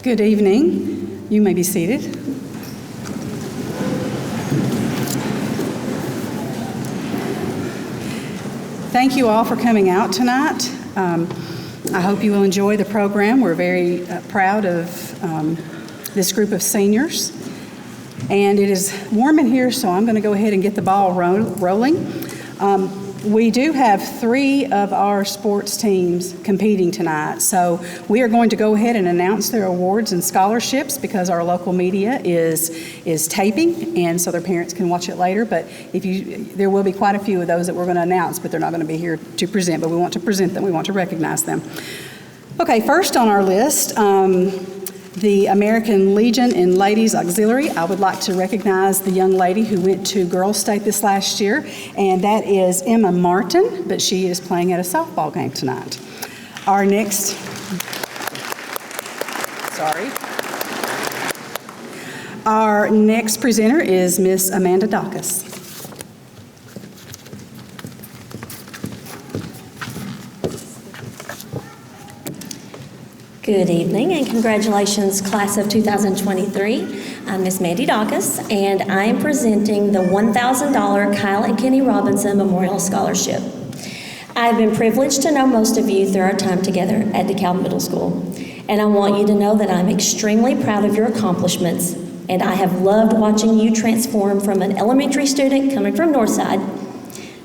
Good evening. You may be seated. Thank you all for coming out tonight. I hope you will enjoy the program. We're very proud of this group of seniors. And it is warm in here, so I'm going to go ahead and get the ball rolling. We do have 3 of our sports teams competing tonight, so we are going to go ahead and announce their awards and scholarships because our local media is taping, and so their parents can watch it later. But there will be quite a few of those that we're going to announce, but they're not going to be here to present. But we want to present them. We want to recognize them. Okay, first on our list, the American Legion in Ladies Auxiliary. I would like to recognize the young lady who went to Girls State this last year, and that is Emma Martin, but she is playing at a softball game tonight. Our next presenter is Miss Amanda Dacus. Good evening and congratulations, class of 2023. I'm Miss Mandy Dacus, and I am presenting the $1,000 Kyle and Kenny Robinson Memorial Scholarship. I've been privileged to know most of you through our time together at DeKalb Middle School, and I want you to know that I'm extremely proud of your accomplishments, and I have loved watching you transform from an elementary student coming from Northside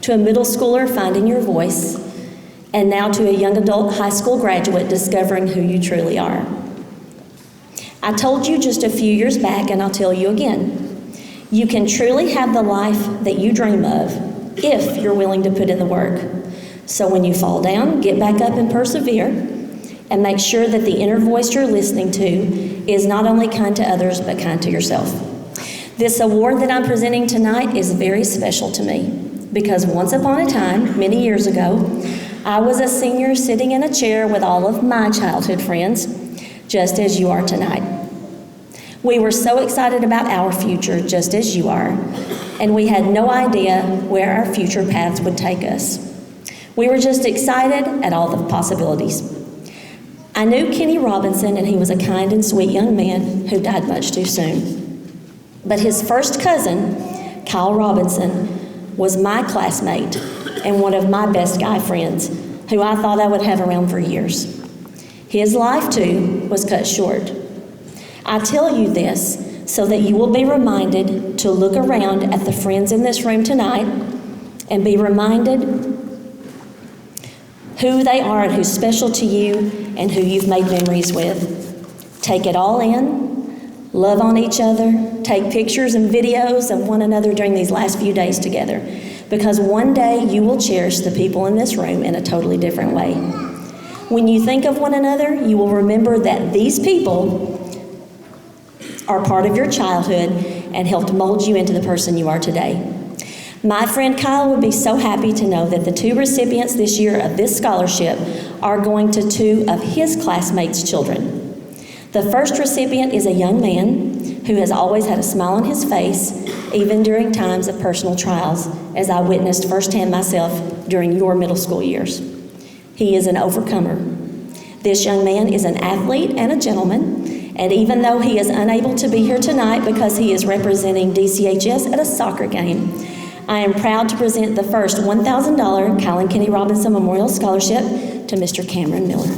to a middle schooler finding your voice, and now to a young adult high school graduate discovering who you truly are. I told you just a few years back, and I'll tell you again, you can truly have the life that you dream of if you're willing to put in the work. So when you fall down, get back up and persevere, and make sure that the inner voice you're listening to is not only kind to others, but kind to yourself. This award that I'm presenting tonight is very special to me, because once upon a time, many years ago, I was a senior sitting in a chair with all of my childhood friends, just as you are tonight. We were so excited about our future, just as you are, and we had no idea where our future paths would take us. We were just excited at all the possibilities. I knew Kenny Robinson, and he was a kind and sweet young man who died much too soon. But his first cousin, Kyle Robinson, was my classmate and one of my best guy friends, who I thought I would have around for years. His life, too, was cut short. I tell you this so that you will be reminded to look around at the friends in this room tonight and be reminded who they are and who's special to you and who you've made memories with. Take it all in, love on each other, take pictures and videos of one another during these last few days together, because one day you will cherish the people in this room in a totally different way. When you think of one another, you will remember that these people are part of your childhood and helped mold you into the person you are today. My friend Kyle would be so happy to know that the 2 recipients this year of this scholarship are going to 2 of his classmates' children. The first recipient is a young man who has always had a smile on his face, even during times of personal trials, as I witnessed firsthand myself during your middle school years. He is an overcomer. This young man is an athlete and a gentleman, and even though he is unable to be here tonight because he is representing DCHS at a soccer game, I am proud to present the first $1,000 Kyle and Kenny Robinson Memorial Scholarship to Mr. Cameron Miller.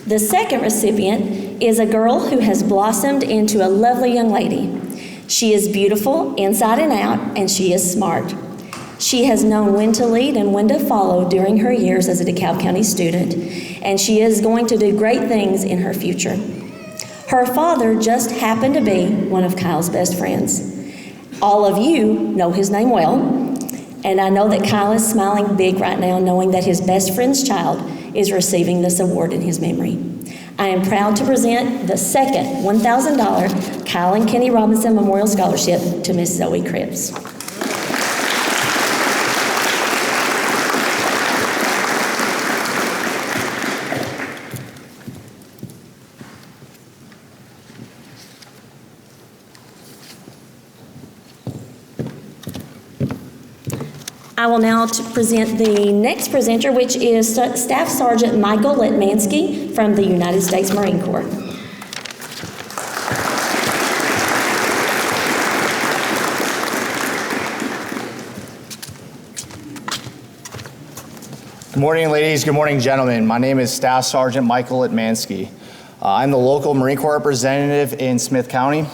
The second recipient is a girl who has blossomed into a lovely young lady. She is beautiful inside and out, and she is smart. She has known when to lead and when to follow during her years as a DeKalb County student, and she is going to do great things in her future. Her father just happened to be one of Kyle's best friends. All of you know his name well, and I know that Kyle is smiling big right now knowing that his best friend's child is receiving this award in his memory. I am proud to present the second $1,000 Kyle and Kenny Robinson Memorial Scholarship to Miss Zoe Cripps. I will now present the next presenter, which is Staff Sergeant Michael Letmansky from the United States Marine Corps. Good morning, ladies. Good morning, gentlemen. My name is Staff Sergeant Michael Letmansky. I'm the local Marine Corps representative in Smith County.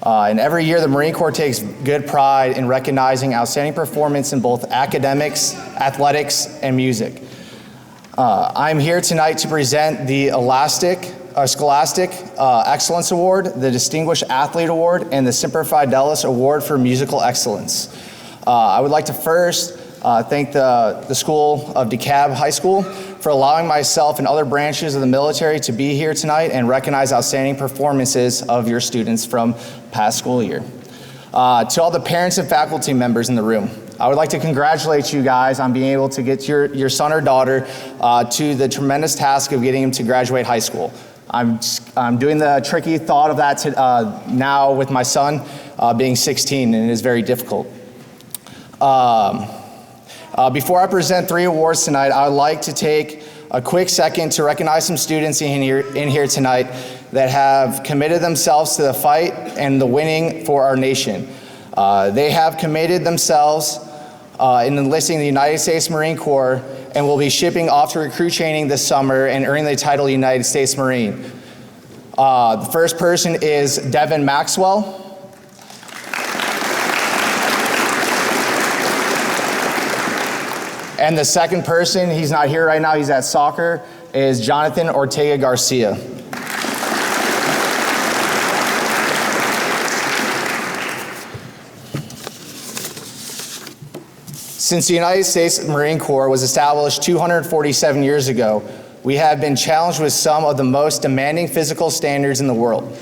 And every year, the Marine Corps takes good pride in recognizing outstanding performance in both academics, athletics, and music. I'm here tonight to present the Scholastic Excellence Award, the Distinguished Athlete Award, and the Semper Fidelis Award for Musical Excellence. I would like to first thank the school of DeKalb High School for allowing myself and other branches of the military to be here tonight and recognize outstanding performances of your students from past school year. To all the parents and faculty members in the room, I would like to congratulate you guys on being able to get your son or daughter to the tremendous task of getting him to graduate high school. I'm doing the tricky thought of that now with my son being 16, and it is very difficult. Before I present 3 awards tonight, I would like to take a quick second to recognize some students in here tonight that have committed themselves to the fight and the winning for our nation. They have committed themselves in enlisting the United States Marine Corps and will be shipping off to recruit training this summer and earning the title United States Marine. The first person is Devin Maxwell. And the second person, he's not here right now, he's at soccer, is Jonathan Ortega Garcia. Since the United States Marine Corps was established 247 years ago, we have been challenged with some of the most demanding physical standards in the world.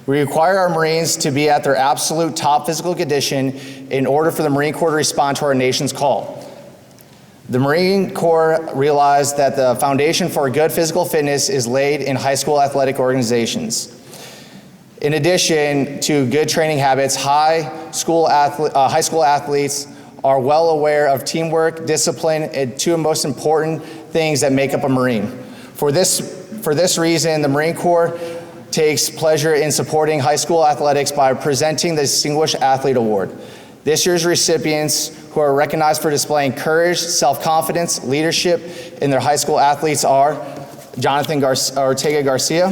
We require our Marines to be at their absolute top physical condition in order for the Marine Corps to respond to our nation's call. The Marine Corps realized that the foundation for good physical fitness is laid in high school athletic organizations. In addition to good training habits, high school athletes are well aware of teamwork, discipline, and 2 most important things that make up a Marine. For this reason, the Marine Corps takes pleasure in supporting high school athletics by presenting the Distinguished Athlete Award. This year's recipients, who are recognized for displaying courage, self-confidence, leadership in their high school athletes, are Jonathan Ortega Garcia,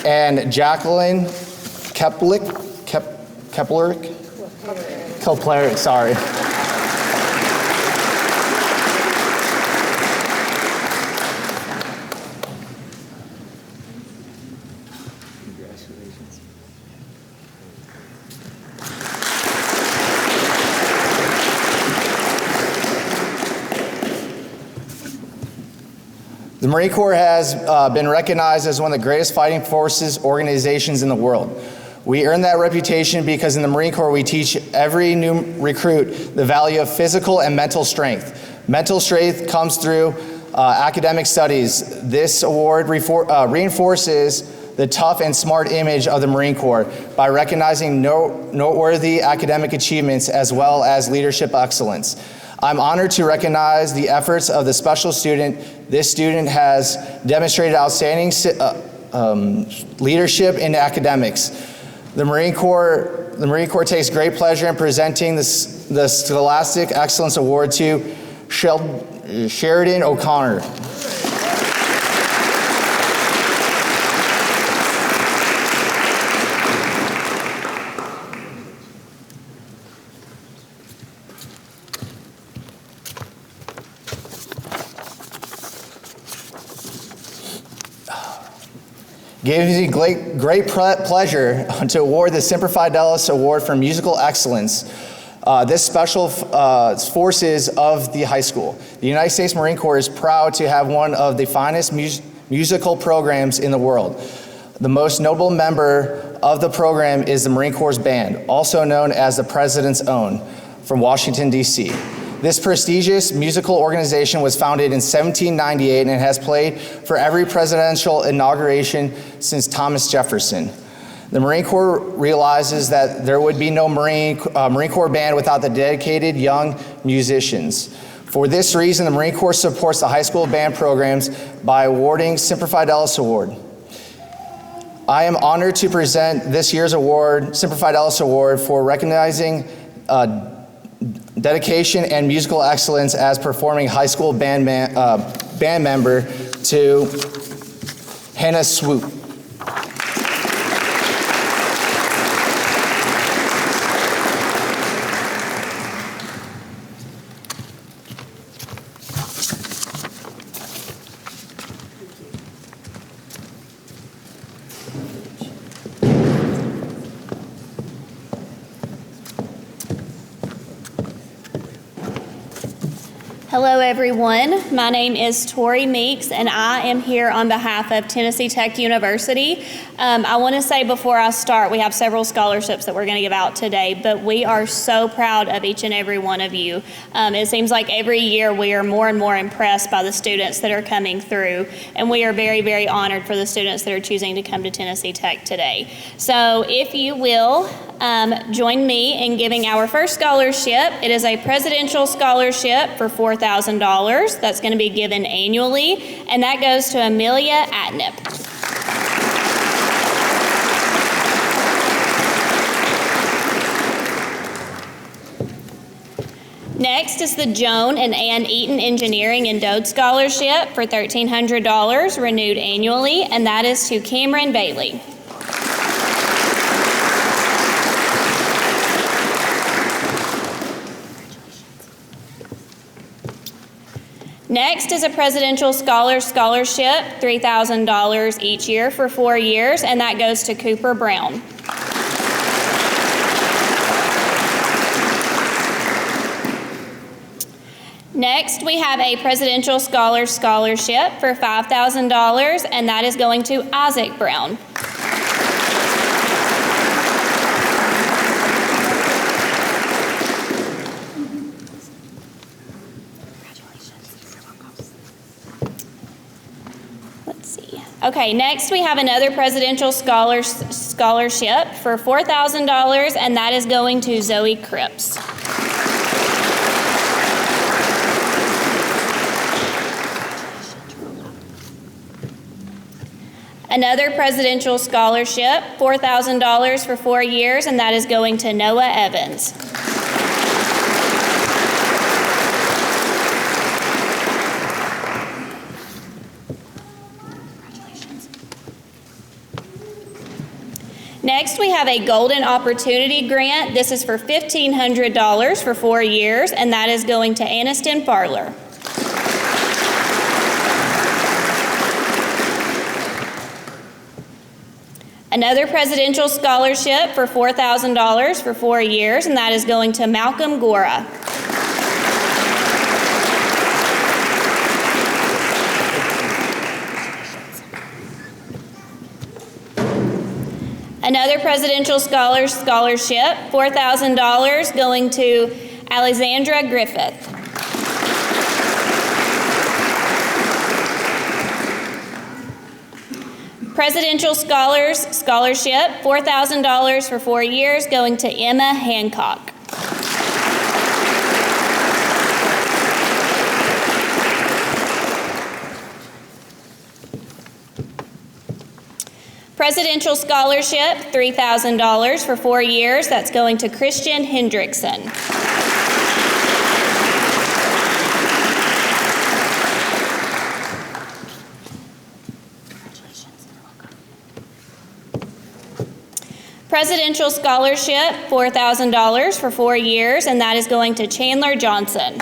and Jacqueline Keplerick, sorry. The Marine Corps has been recognized as one of the greatest fighting forces organizations in the world. We earn that reputation because in the Marine Corps we teach every new recruit the value of physical and mental strength. Mental strength comes through academic studies. This award reinforces the tough and smart image of the Marine Corps by recognizing noteworthy academic achievements as well as leadership excellence. I'm honored to recognize the efforts of the special student. This student has demonstrated outstanding leadership in academics. The Marine Corps takes great pleasure in presenting the Scholastic Excellence Award to Sheridan O'Connor. Gives me great pleasure to award the Semper Fidelis Award for Musical Excellence. This special forces of the high school. The United States Marine Corps is proud to have one of the finest musical programs in the world. The most notable member of the program is the Marine Corps Band, also known as the President's Own, from Washington, D.C. This prestigious musical organization was founded in 1798 and has played for every presidential inauguration since Thomas Jefferson. The Marine Corps realizes that there would be no Marine Corps band without the dedicated young musicians. For this reason, the Marine Corps supports the high school band programs by awarding Semper Fidelis Award. I am honored to present this year's award, Semper Fidelis Award, for recognizing dedication and musical excellence as performing high school band member to Hannah Swoop. Hello, everyone. My name is Tori Meeks, and I am here on behalf of Tennessee Tech University. I want to say before I start, we have several scholarships that we're going to give out today, but we are so proud of each and every one of you. It seems like every year we are more and more impressed by the students that are coming through, and we are very, very honored for the students that are choosing to come to Tennessee Tech today. So if you will, join me in giving our first scholarship. It is a presidential scholarship for $4,000 that's going to be given annually, and that goes to Amelia Atnip. Next is the Joan and Ann Eaton Engineering and Dode Scholarship for $1,300 renewed annually, and that is to Cameron Bailey. Next is a Presidential Scholarship, $3,000 each year for 4 years, and that goes to Cooper Brown. Next, we have a Presidential Scholarship for $5,000, and that is going to Isaac Brown. Okay, next we have another Presidential Scholarship for $4,000, and that is going to Zoe Cripps. Another Presidential Scholarship, $4,000 for 4 years, and that is going to Noah Evans. Next, we have a Golden Opportunity Grant. This is for $1,500 for 4 years, and that is going to Aniston Farler. Another Presidential Scholarship for $4,000 for 4 years, and that is going to Malcolm Gora. Another Presidential Scholarship, $4,000 going to Alexandra Griffith. Presidential Scholarship, $4,000 for 4 years going to Emma Hancock. Presidential Scholarship, $3,000 for 4 years. That's going to Christian Hendrickson. Presidential Scholarship, $4,000 for 4 years, and that is going to Chandler Johnson.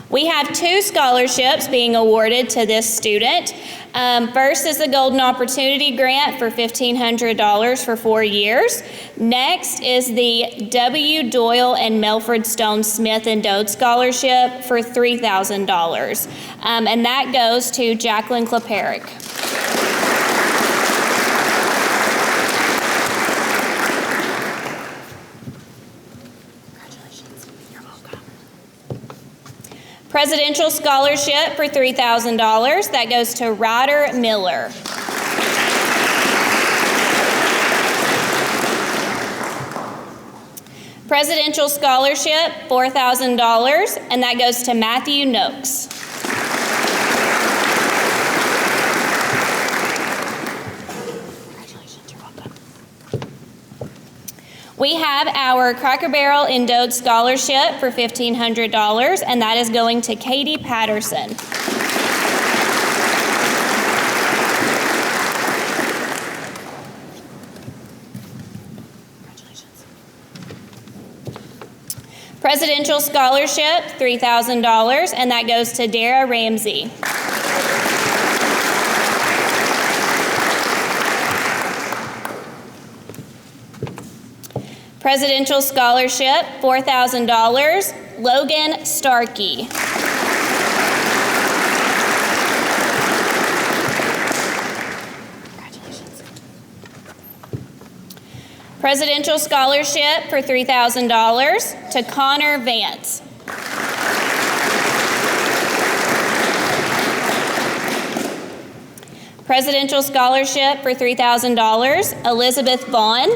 We have 2 scholarships being awarded to this student. First is the Golden Opportunity Grant for $1,500 for 4 years. Next is the W. Doyle and Melford Stone Smith and Dode Scholarship for $3,000. And that goes to Jacqueline Kleperick. Presidential Scholarship for $3,000. That goes to Ryder Miller. Presidential Scholarship, $4,000, and that goes to Matthew Noakes. Congratulations, you're welcome. We have our Cracker Barrel Endowed Scholarship for $1,500, and that is going to Katie Patterson. Presidential Scholarship, $3,000, and that goes to Dara Ramsey. Presidential Scholarship, $4,000, Logan Starkey. Congratulations. Presidential Scholarship for $3,000 to Connor Vance. Presidential Scholarship for $3,000, Elizabeth Vaughn.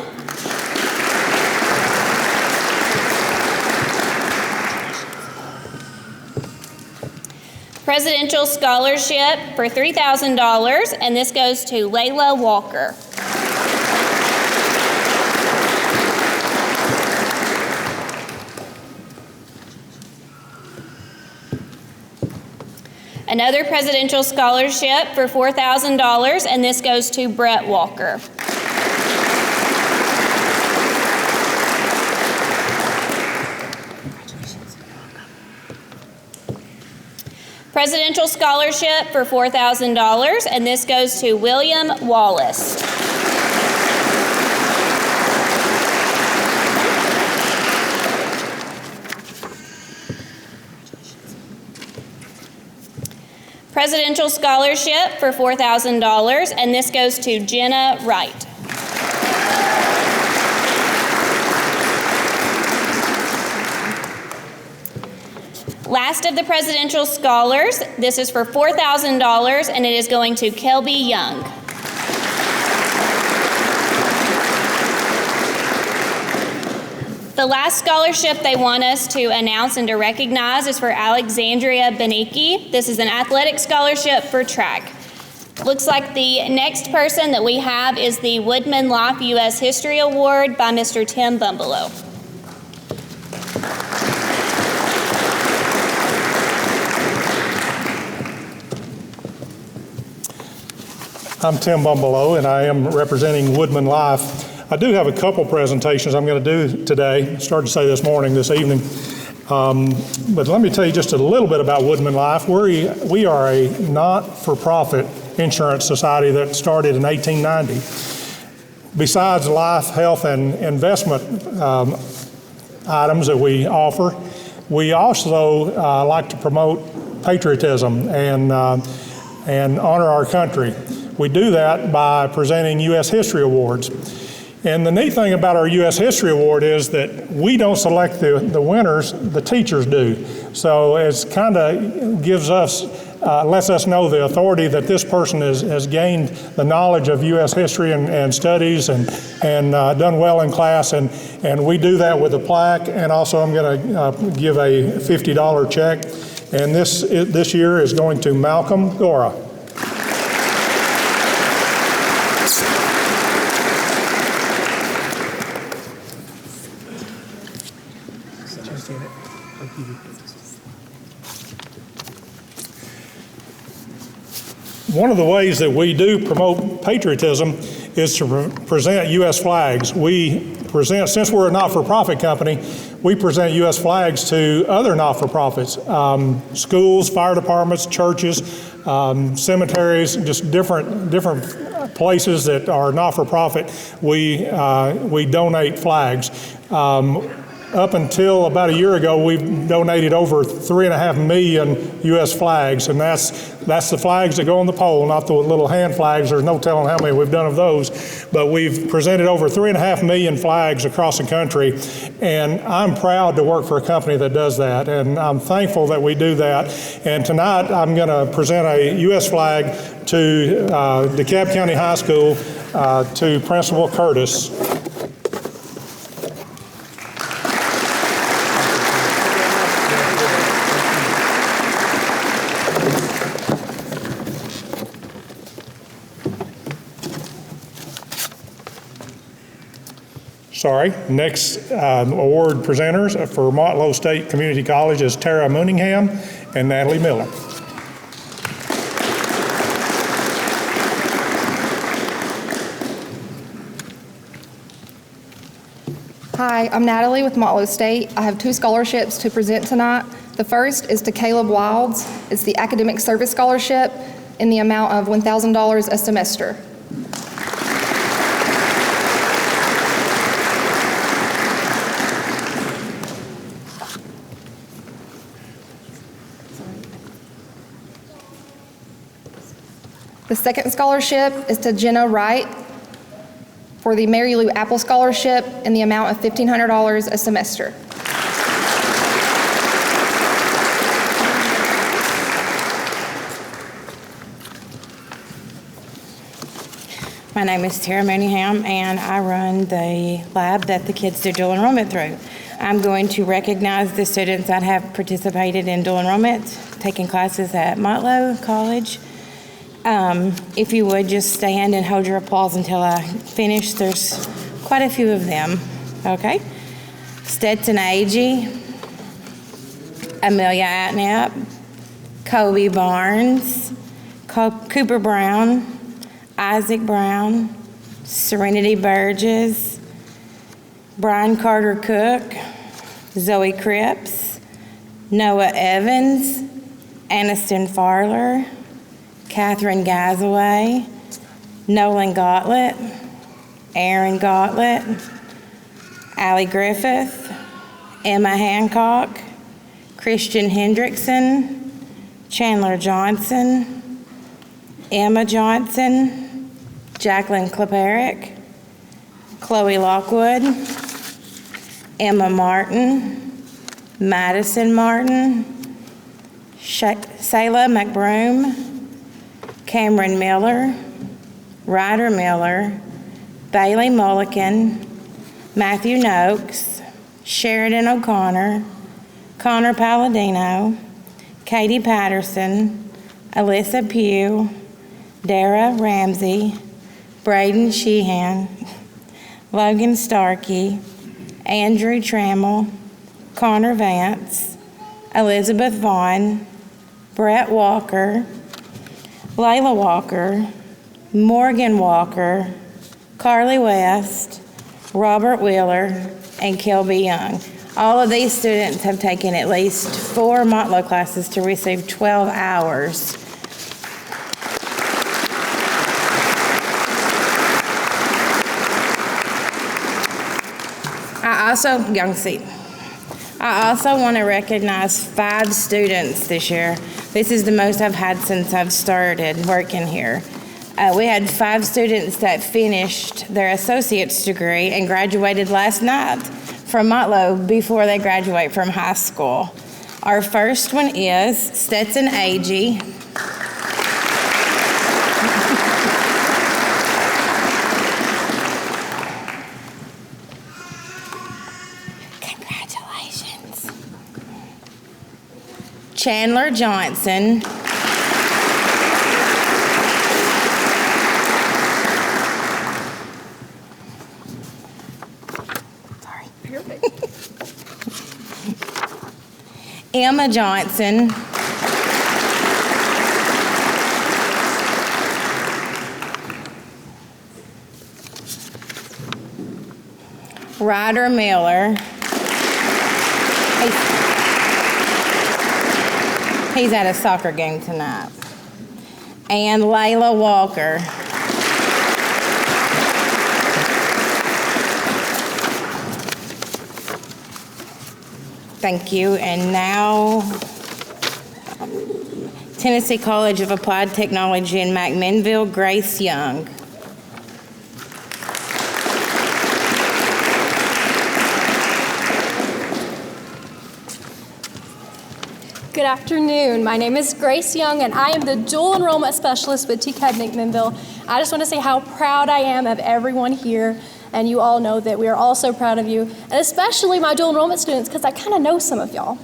Presidential Scholarship for $3,000, and this goes to Layla Walker. Another Presidential Scholarship for $4,000, and this goes to Brett Walker. Presidential Scholarship for $4,000, and this goes to William Wallace. Presidential Scholarship for $4,000, and this goes to Jenna Wright. Last of the Presidential Scholars, this is for $4,000, and it is going to Kelby Young. The last scholarship they want us to announce and to recognize is for Alexandria Beniki. This is an athletic scholarship for track. Looks like the next person that we have is the Woodman Life U.S. History Award by Mr. Tim Bumbelow. I'm Tim Bumbelow, and I am representing Woodman Life. I do have a couple presentations I'm going to do today. Started to say this evening. But let me tell you just a little bit about Woodman Life. We are a not-for-profit insurance society that started in 1890. Besides life, health, and investment items that we offer, we also like to promote patriotism and honor our country. We do that by presenting U.S. History Awards. And the neat thing about our U.S. History Award is that we don't select the winners, the teachers do. So it's kind of gives us, lets us know the authority that this person has gained the knowledge of U.S. history and studies and done well in class. And we do that with a plaque. And also I'm going to give a $50 check. And this year is going to Malcolm Gora. One of the ways that we do promote patriotism is to present U.S. flags. We present, since we're a not-for-profit company, we present U.S. flags to other not-for-profits, schools, fire departments, churches, cemeteries, just different places that are not-for-profit. We donate flags. Up until about a year ago, we've donated over 3.5 million U.S. flags, and that's the flags that go on the pole, not the little hand flags. There's no telling how many we've done of those, but we've presented over 3.5 million flags across the country, and I'm proud to work for a company that does that, and I'm thankful that we do that. And tonight, I'm going to present a U.S. flag to DeKalb County High School to Principal Curtis. Next award presenters for Motlow State Community College is Tara Mooningham and Natalie Miller. Hi, I'm Natalie with Motlow State. I have 2 scholarships to present tonight. The first is to Caleb Wilds. It's the Academic Service Scholarship in the amount of $1,000 a semester. The second scholarship is to Jenna Wright for the Mary Lou Apple Scholarship in the amount of $1,500 a semester. My name is Tara Mooningham, and I run the lab that the kids do dual enrollment through. I'm going to recognize the students that have participated in dual enrollment, taking classes at Motlow College. If you would just stand and hold your applause until I finish. There's quite a few of them, okay? Stetson Agee, Amelia Atnap, Kobe Barnes, Cooper Brown, Isaac Brown, Serenity Burgess, Brian Carter Cook, Zoe Cripps, Noah Evans, Aniston Farler, Catherine Gazaway, Nolan Gauntlet, Aaron Gauntlet, Allie Griffith, Emma Hancock, Christian Hendrickson, Chandler Johnson, Emma Johnson, Jacqueline Kleperick, Chloe Lockwood, Emma Martin, Madison Martin, Sayla McBroom, Cameron Miller, Ryder Miller, Bailey Mullican, Matthew Noakes, Sheridan O'Connor, Connor Palladino, Katie Patterson, Alyssa Pugh, Dara Ramsey, Braden Sheehan, Logan Starkey, Andrew Trammell, Connor Vance, Elizabeth Vaughn, Brett Walker, Layla Walker, Morgan Walker, Carly West, Robert Wheeler, and Kelby Young. All of these students have taken at least 4 Motlow classes to receive 12 hours. I also want to recognize 5 students this year. This is the most I've had since I've started working here. We had 5 students that finished their associate's degree and graduated last night from Motlow before they graduate from high school. Our first one is Stetson Agee. Congratulations. Chandler Johnson. Emma Johnson. Ryder Miller. He's at a soccer game tonight. And Layla Walker. Thank you. And now, Tennessee College of Applied Technology in McMinnville, Grace Young. Good afternoon. My name is Grace Young, and I am the dual enrollment specialist with DeKalb McMinnville. I just want to say how proud I am of everyone here, and you all know that we are all so proud of you, and especially my dual enrollment students, because I kind of know some of y'all.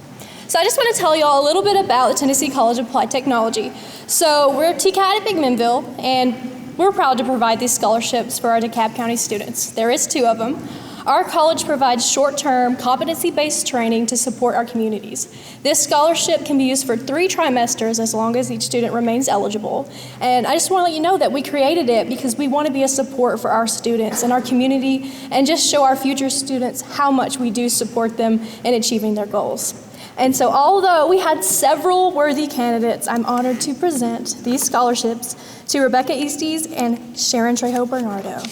So I just want to tell y'all a little bit about the Tennessee College of Applied Technology. So we're TCAT at McMinnville, and we're proud to provide these scholarships for our DeKalb County students. There is 2 of them. Our college provides short-term, competency-based training to support our communities. This scholarship can be used for 3 trimesters as long as each student remains eligible. And I just want to let you know that we created it because we want to be a support for our students and our community and just show our future students how much we do support them in achieving their goals. And so although we had several worthy candidates, I'm honored to present these scholarships to Rebecca Easties and Sharon Trejo Bernardo.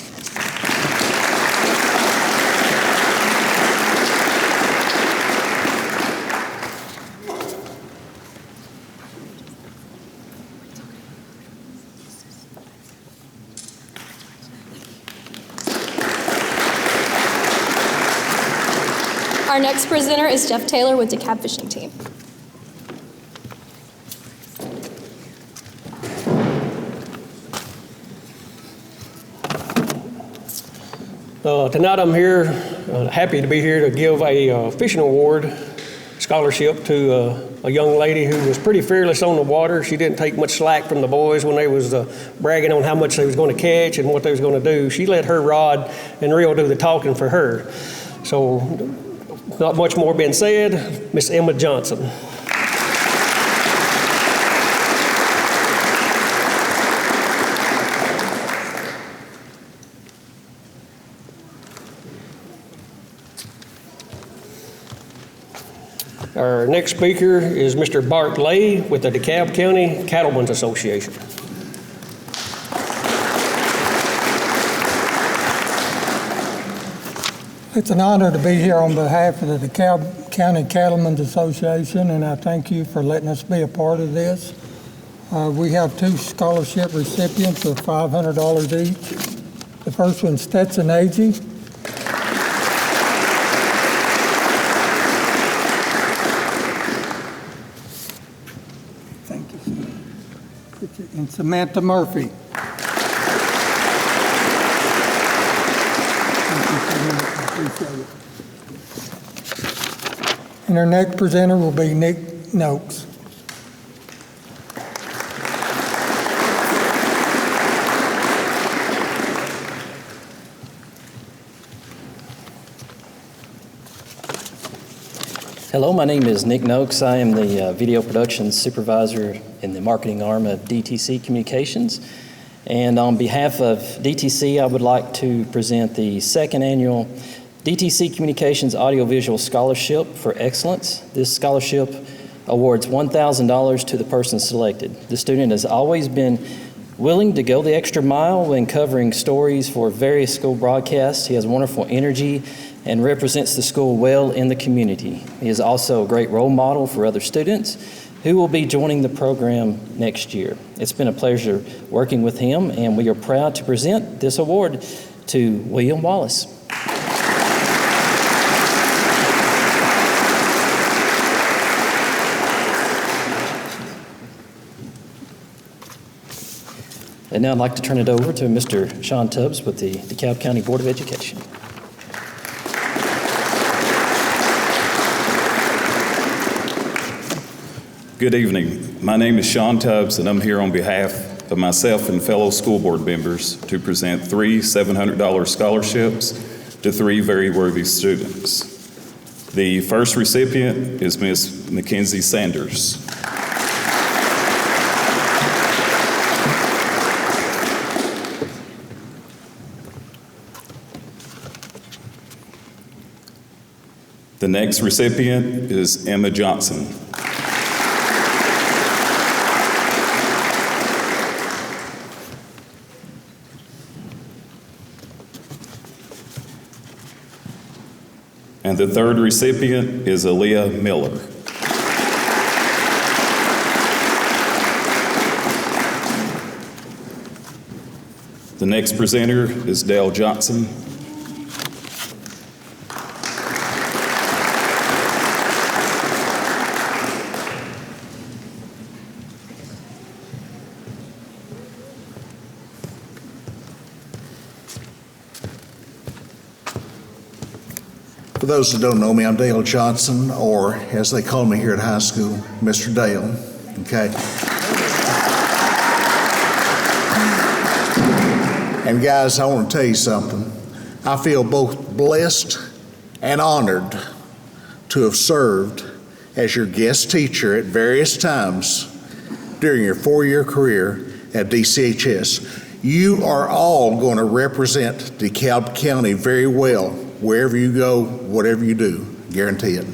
Our next presenter is Jeff Taylor with DeKalb Fishing Team. Tonight I'm here, happy to be here to give a fishing award scholarship to a young lady who was pretty fearless on the water. She didn't take much slack from the boys when they was bragging on how much they was going to catch and what they was going to do. She let her rod and reel do the talking for her. So not much more being said. Miss Emma Johnson. Our next speaker is Mr. Bart Lay with the DeKalb County Cattlemen's Association. It's an honor to be here on behalf of the DeKalb County Cattlemen's Association, and I thank you for letting us be a part of this. We have 2 scholarship recipients of $500 each. The first one's Stetson Agee. Thank you. And Samantha Murphy. And our next presenter will be Nick Noakes. Hello, my name is Nick Noakes. I am the video production supervisor in the marketing arm of DTC Communications. And on behalf of DTC, I would like to present the 2nd annual DTC Communications Audiovisual Scholarship for Excellence. This scholarship awards $1,000 to the person selected. The student has always been willing to go the extra mile when covering stories for various school broadcasts. He has wonderful energy and represents the school well in the community. He is also a great role model for other students who will be joining the program next year. It's been a pleasure working with him, and we are proud to present this award to William Wallace. And now I'd like to turn it over to Mr. Sean Tubbs with the DeKalb County Board of Education. Good evening. My name is Sean Tubbs, and I'm here on behalf of myself and fellow school board members to present 3 $700 scholarships to 3 very worthy students. The first recipient is Miss Mackenzie Sanders. The next recipient is Emma Johnson. And the third recipient is Aaliyah Miller. The next presenter is Dale Johnson. For those that don't know me, I'm Dale Johnson, or as they call me here at high school, Mr. Dale, okay? And guys, I want to tell you something. I feel both blessed and honored to have served as your guest teacher at various times during your 4-year career at DCHS. You are all going to represent DeKalb County very well wherever you go, whatever you do, guarantee it.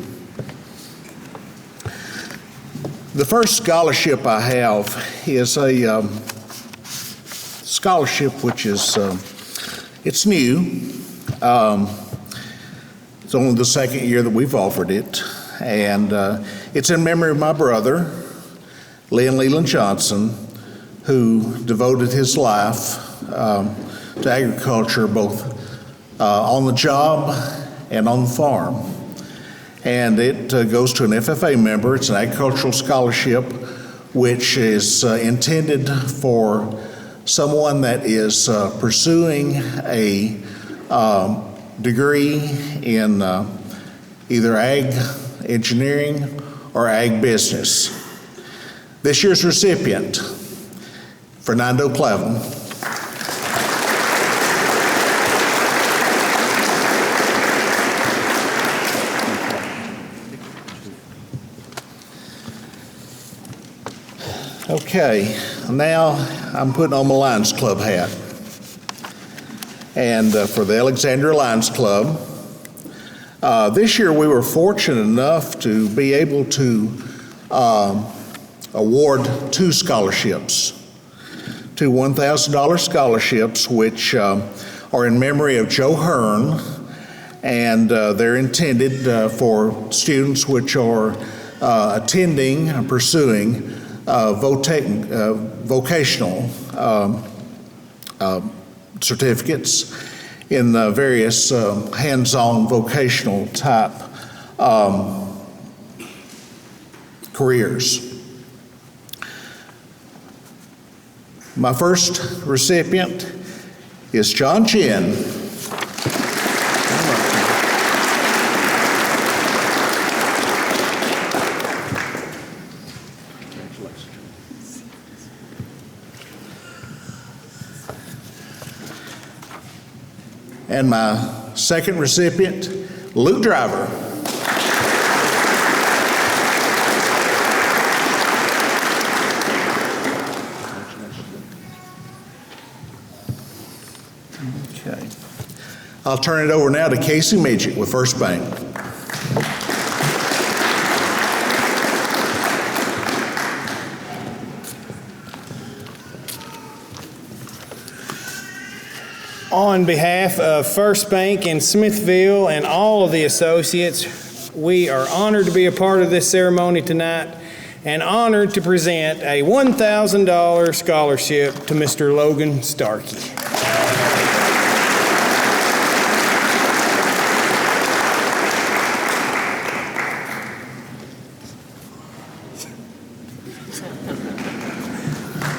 The first scholarship I have is a scholarship which is, it's new. It's only the second year that we've offered it, and it's in memory of my brother, Lynn Leland Johnson, who devoted his life to agriculture, both on the job and on the farm. And it goes to an FFA member. It's an agricultural scholarship which is intended for someone that is pursuing a degree in either ag engineering or ag business. This year's recipient, Fernando Clavin. Okay, now I'm putting on my Lions Club hat. And for the Alexandria Lions Club, this year we were fortunate enough to be able to award 2 scholarships, 2 $1,000 scholarships, which are in memory of Joe Hearn, and they're intended for students which are attending and pursuing vocational certificates in various hands-on vocational type careers. My first recipient is John Chin. And my second recipient, Luke Driver. Okay. I'll turn it over now to Casey Midget with First Bank. On behalf of First Bank in Smithville and all of the associates, we are honored to be a part of this ceremony tonight and honored to present a $1,000 scholarship to Mr. Logan Starkey.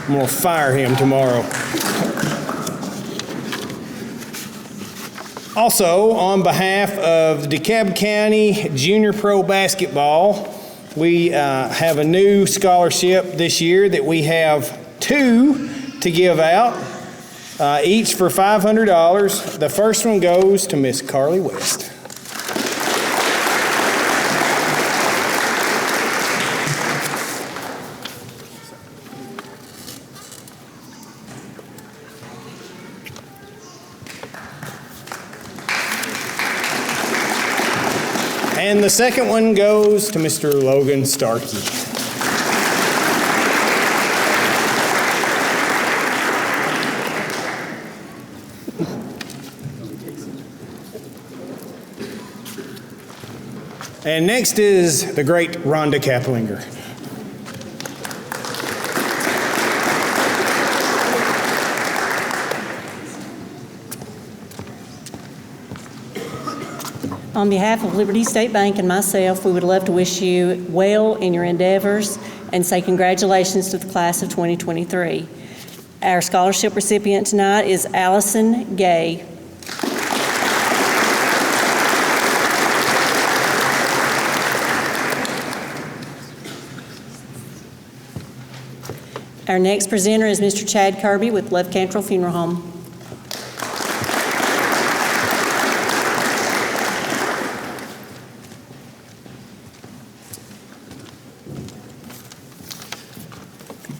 I'm going to fire him tomorrow. Also, on behalf of the DeKalb County Junior Pro Basketball, we have a new scholarship this year that we have 2 to give out, each for $500. The first one goes to Miss Carly West. And the second one goes to Mr. Logan Starkey. And next is the great Rhonda Kaplinger. On behalf of Liberty State Bank and myself, we would love to wish you well in your endeavors and say congratulations to the class of 2023. Our scholarship recipient tonight is Allison Gay. Our next presenter is Mr. Chad Kirby with Love Cantrell Funeral Home.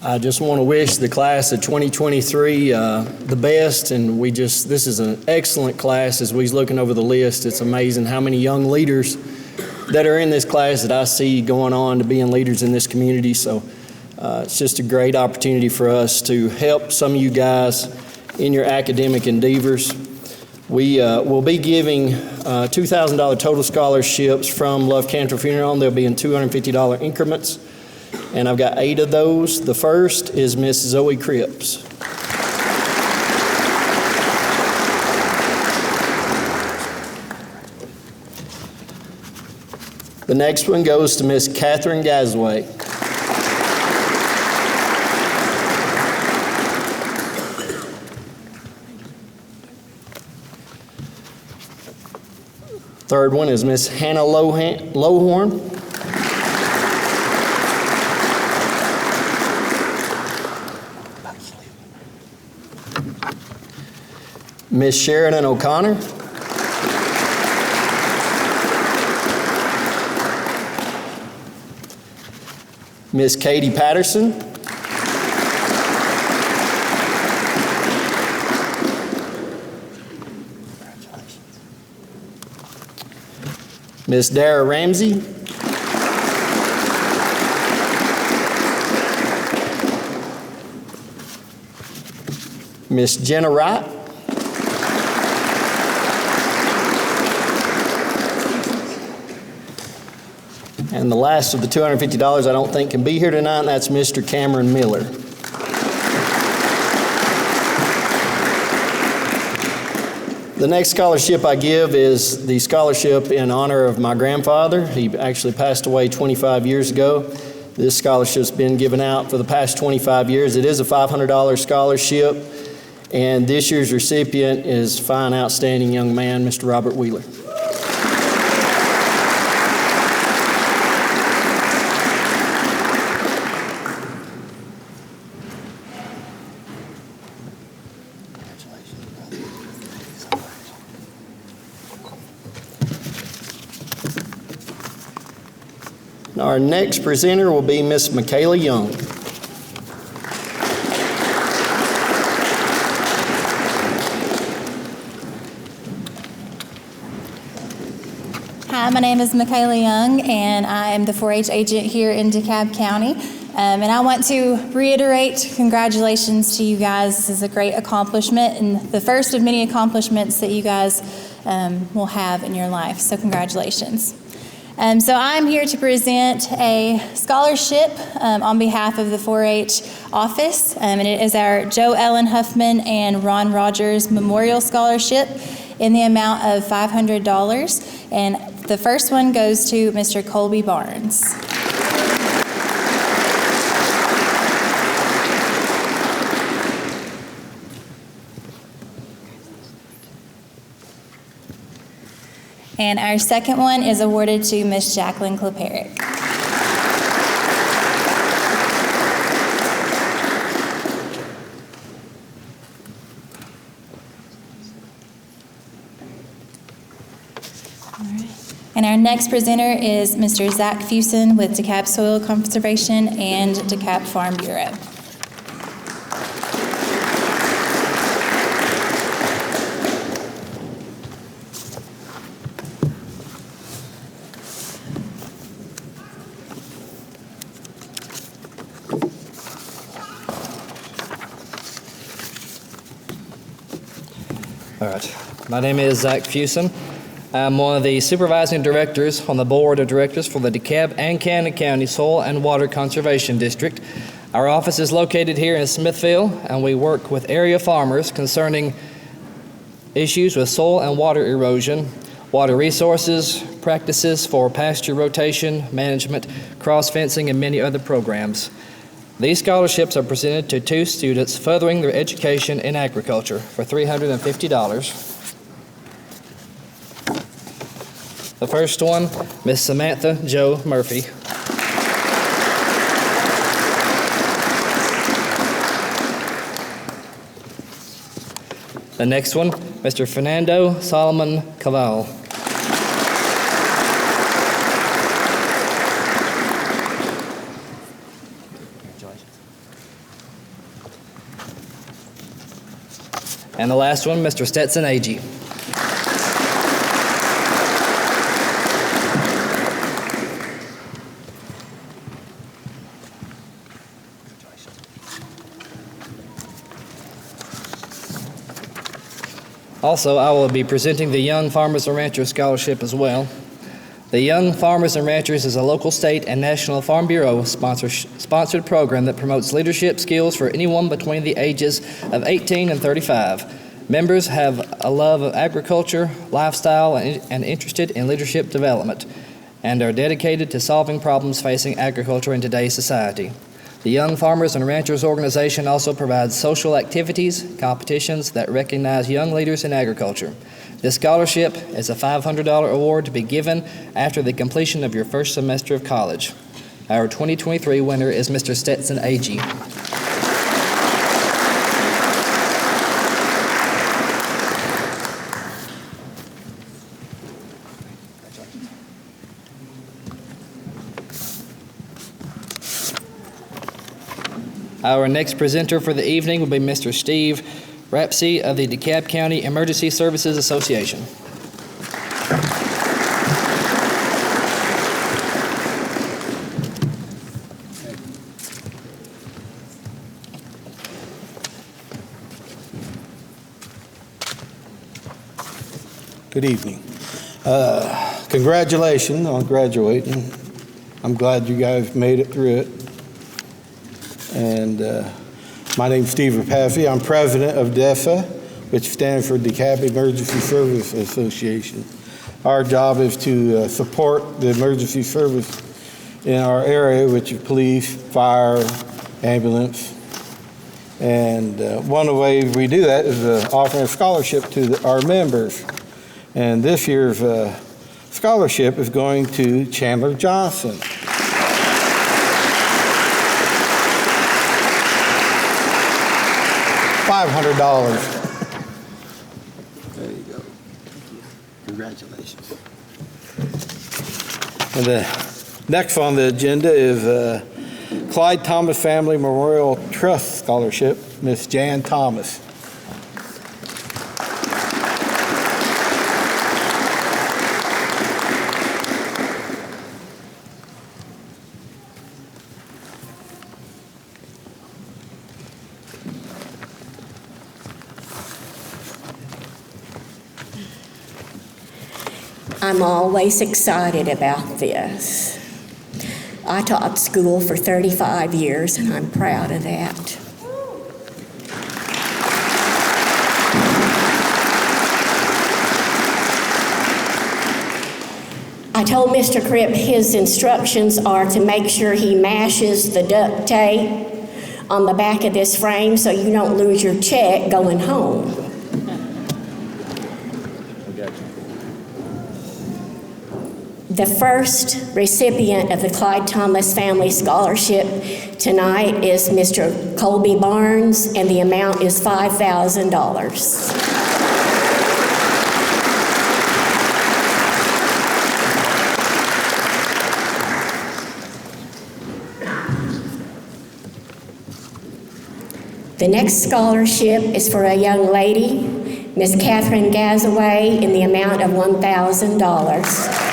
I just want to wish the class of 2023 the best, and this is an excellent class. As we're looking over the list, it's amazing how many young leaders that are in this class that I see going on to being leaders in this community. So it's just a great opportunity for us to help some of you guys in your academic endeavors. We will be giving $2,000 total scholarships from Love Cantrell Funeral Home. They'll be in $250 increments. And I've got 8 of those. The first is Miss Zoe Cripps. The next one goes to Miss Catherine Gasway. Third one is Miss Hannah Lowhorn. Miss Sheridan O'Connor. Miss Katie Patterson. Miss Dara Ramsey. Miss Jenna Wright. And the last of the $250 I don't think can be here tonight, and that's Mr. Cameron Miller. The next scholarship I give is the scholarship in honor of my grandfather. He actually passed away 25 years ago. This scholarship's been given out for the past 25 years. It is a $500 scholarship, and this year's recipient is fine, outstanding young man, Mr. Robert Wheeler. Our next presenter will be Miss Michaela Young. Hi, my name is Michaela Young, and I am the 4-H agent here in DeKalb County. And I want to reiterate congratulations to you guys. This is a great accomplishment and the first of many accomplishments that you guys will have in your life. So congratulations. So I'm here to present a scholarship on behalf of the 4-H office, and it is our Joe Ellen Huffman and Ron Rogers Memorial Scholarship in the amount of $500. And the first one goes to Mr. Colby Barnes. And our second one is awarded to Miss Jacqueline Kleperick. And our next presenter is Mr. Zach Fusen with DeKalb Soil Conservation and DeKalb Farm Bureau. All right. My name is Zach Fusen. I'm one of the supervising directors on the board of directors for the DeKalb and Cannon County Soil and Water Conservation District. Our office is located here in Smithville, and we work with area farmers concerning issues with soil and water erosion, water resources, practices for pasture rotation, management, cross-fencing, and many other programs. These scholarships are presented to 2 students furthering their education in agriculture for $350. The first one, Miss Samantha Jo Murphy. The next one, Mr. Fernando Solomon Caval. And the last one, Mr. Stetson Agee. Also, I will be presenting the Young Farmers and Ranchers Scholarship as well. The Young Farmers and Ranchers is a local, state, and National Farm Bureau sponsored program that promotes leadership skills for anyone between the ages of 18 and 35. Members have a love of agriculture, lifestyle, and interested in leadership development, and are dedicated to solving problems facing agriculture in today's society. The Young Farmers and Ranchers organization also provides social activities, competitions that recognize young leaders in agriculture. This scholarship is a $500 award to be given after the completion of your first semester of college. Our 2023 winner is Mr. Stetson Agee. Our next presenter for the evening will be Mr. Steve Rapsey of the DeKalb County Emergency Services Association. Good evening. Congratulations on graduating. I'm glad you guys made it through it. And my name's Steve Rapazzi. I'm president of DEFA, which stands for DeKalb Emergency Service Association. Our job is to support the emergency service in our area, which is police, fire, ambulance. And one of the ways we do that is offering a scholarship to our members. And this year's scholarship is going to Chandler Johnson. $500. There you go. Congratulations. And the next on the agenda is Clyde Thomas Family Memorial Trust Scholarship, Miss Jan Thomas. I'm always excited about this. I taught school for 35 years, and I'm proud of that. I told Mr. Cripp his instructions are to make sure he mashes the duct tape on the back of this frame so you don't lose your check going home. The first recipient of the Clyde Thomas Family Scholarship tonight is Mr. Colby Barnes, and the amount is $5,000. The next scholarship is for a young lady, Miss Catherine Gazaway, in the amount of $1,000.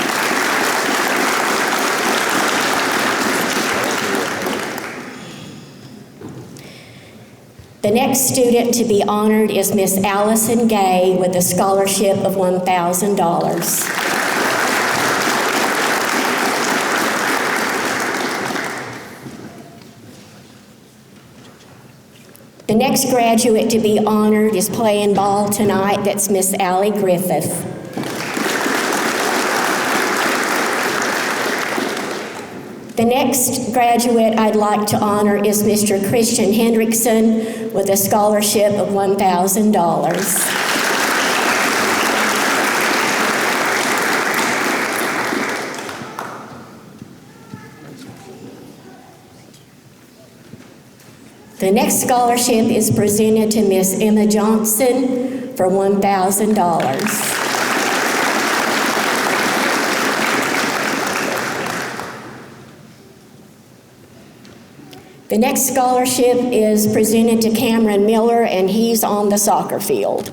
The next student to be honored is Miss Allison Gay with a scholarship of $1,000. The next graduate to be honored is playing ball tonight. That's Miss Allie Griffith. The next graduate I'd like to honor is Mr. Christian Hendrickson with a scholarship of $1,000. The next scholarship is presented to Miss Emma Johnson for $1,000. The next scholarship is presented to Cameron Miller, and he's on the soccer field.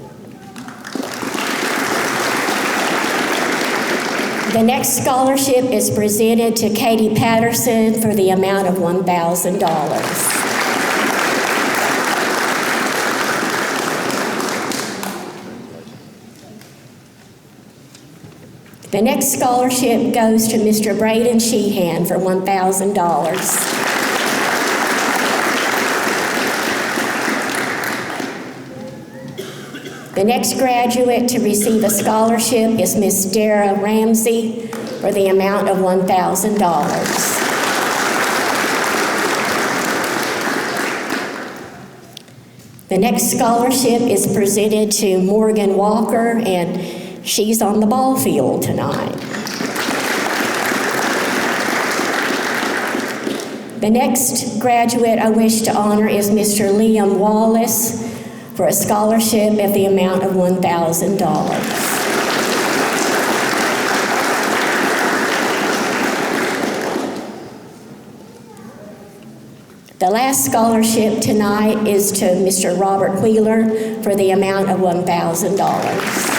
The next scholarship is presented to Katie Patterson for the amount of $1,000. The next scholarship goes to Mr. Braden Sheehan for $1,000. The next graduate to receive a scholarship is Miss Dara Ramsey for the amount of $1,000. The next scholarship is presented to Morgan Walker, and she's on the ball field tonight. The next graduate I wish to honor is Mr. Liam Wallace for a scholarship of the amount of $1,000. The last scholarship tonight is to Mr. Robert Wheeler for the amount of $1,000.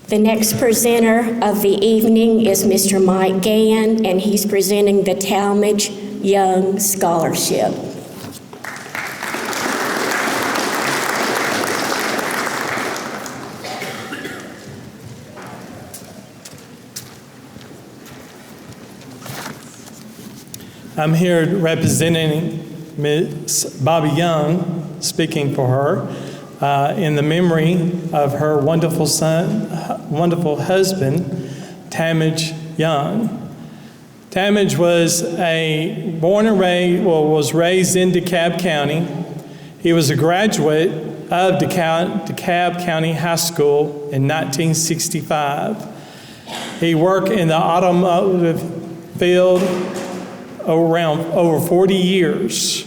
The next presenter of the evening is Mr. Mike Gann, and he's presenting the Talmadge Young Scholarship. I'm here representing Ms. Bobby Young, speaking for her, in the memory of her wonderful husband, Talmadge Young. Talmadge was was raised in DeKalb County. He was a graduate of DeKalb County High School in 1965. He worked in the automotive field around over 40 years,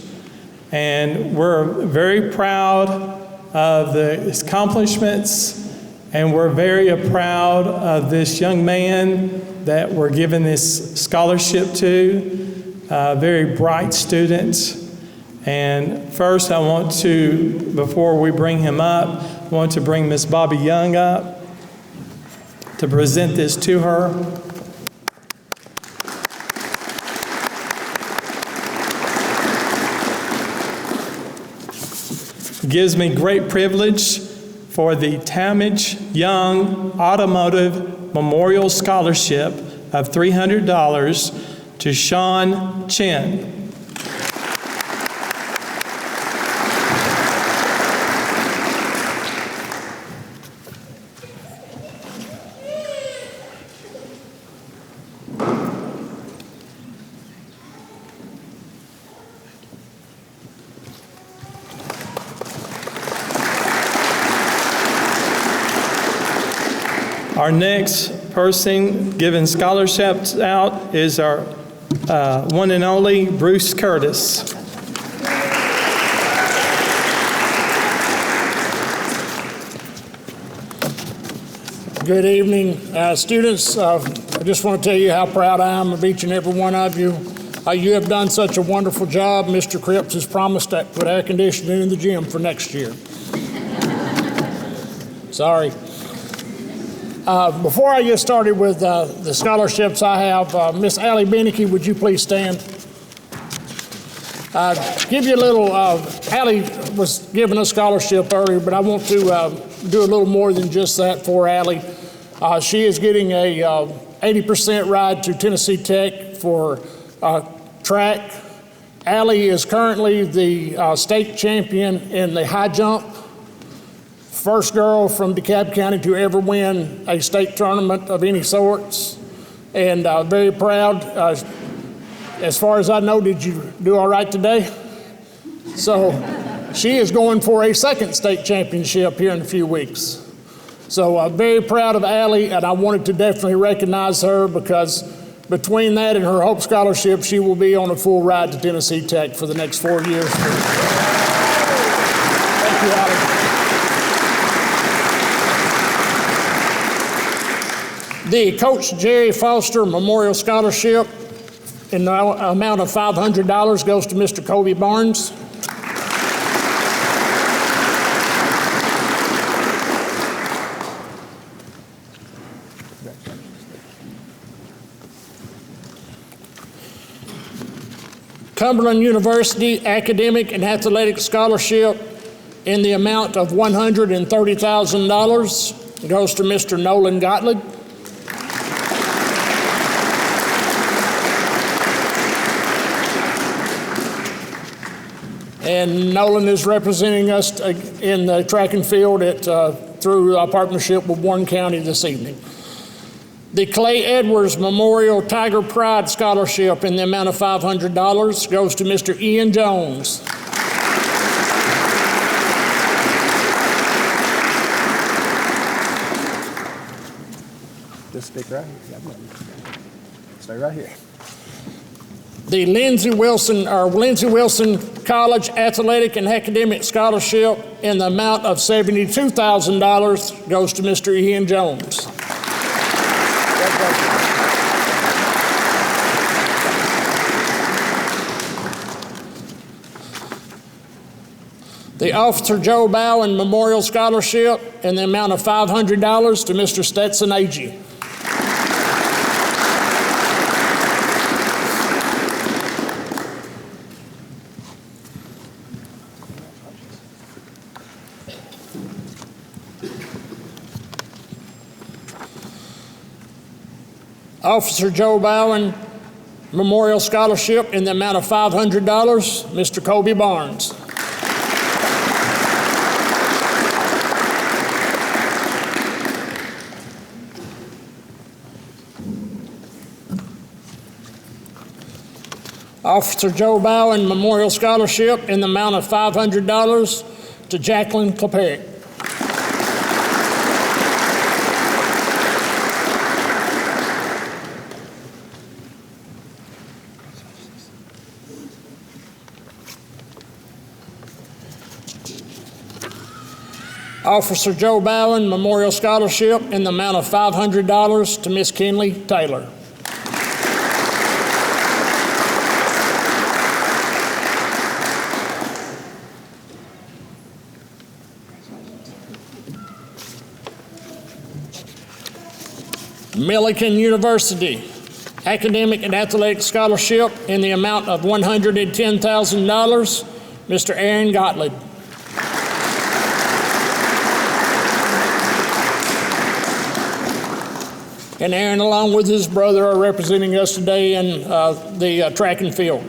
and we're very proud of his accomplishments, and we're very proud of this young man that we're giving this scholarship to, very bright student. And first I want to, before we bring him up, I want to bring Miss Bobby Young up to present this to her. It gives me great privilege for the Talmadge Young Automotive Memorial Scholarship of $300 to Sean Chen. Our next person giving scholarships out is our one and only Bruce Curtis. Good evening, students. I just want to tell you how proud I am of each and every one of you. You have done such a wonderful job. Mr. Cripps has promised to put air conditioning in the gym for next year. Sorry. Before I get started with the scholarships, I have Miss Allie Beneke. Would you please stand? Give you a little, Allie was given a scholarship earlier, but I want to do a little more than just that for Allie. She is getting a 80% ride to Tennessee Tech for track. Allie is currently the state champion in the high jump. First girl from DeKalb County to ever win a state tournament of any sorts, and very proud. As far as I know, did you do all right today? So she is going for a second state championship here in a few weeks. So very proud of Allie, and I wanted to definitely recognize her because between that and her Hope Scholarship, she will be on a full ride to Tennessee Tech for the next 4 years. Thank you, Allie. The Coach Jerry Foster Memorial Scholarship in the amount of $500 goes to Mr. Kobe Barnes. Cumberland University Academic and Athletic Scholarship in the amount of $130,000 goes to Mr. Nolan Gottlieb. And Nolan is representing us in the track and field through a partnership with Warren County this evening. The Clay Edwards Memorial Tiger Pride Scholarship in the amount of $500 goes to Mr. Ian Jones. Just stick right here. Stay right here. The Lindsey Wilson College Athletic and Academic Scholarship in the amount of $72,000 goes to Mr. Ian Jones. The Officer Joe Bowen Memorial Scholarship in the amount of $500 to Mr. Stetson Agee. Officer Joe Bowen Memorial Scholarship in the amount of $500, Mr. Kobe Barnes. Officer Joe Bowen Memorial Scholarship in the amount of $500 to Jacqueline Klepek. Officer Joe Bowen Memorial Scholarship in the amount of $500 to Miss Kenley Taylor. Millikan University Academic and Athletic Scholarship in the amount of $110,000, Mr. Aaron Gottlieb. And Aaron, along with his brother, are representing us today in the track and field.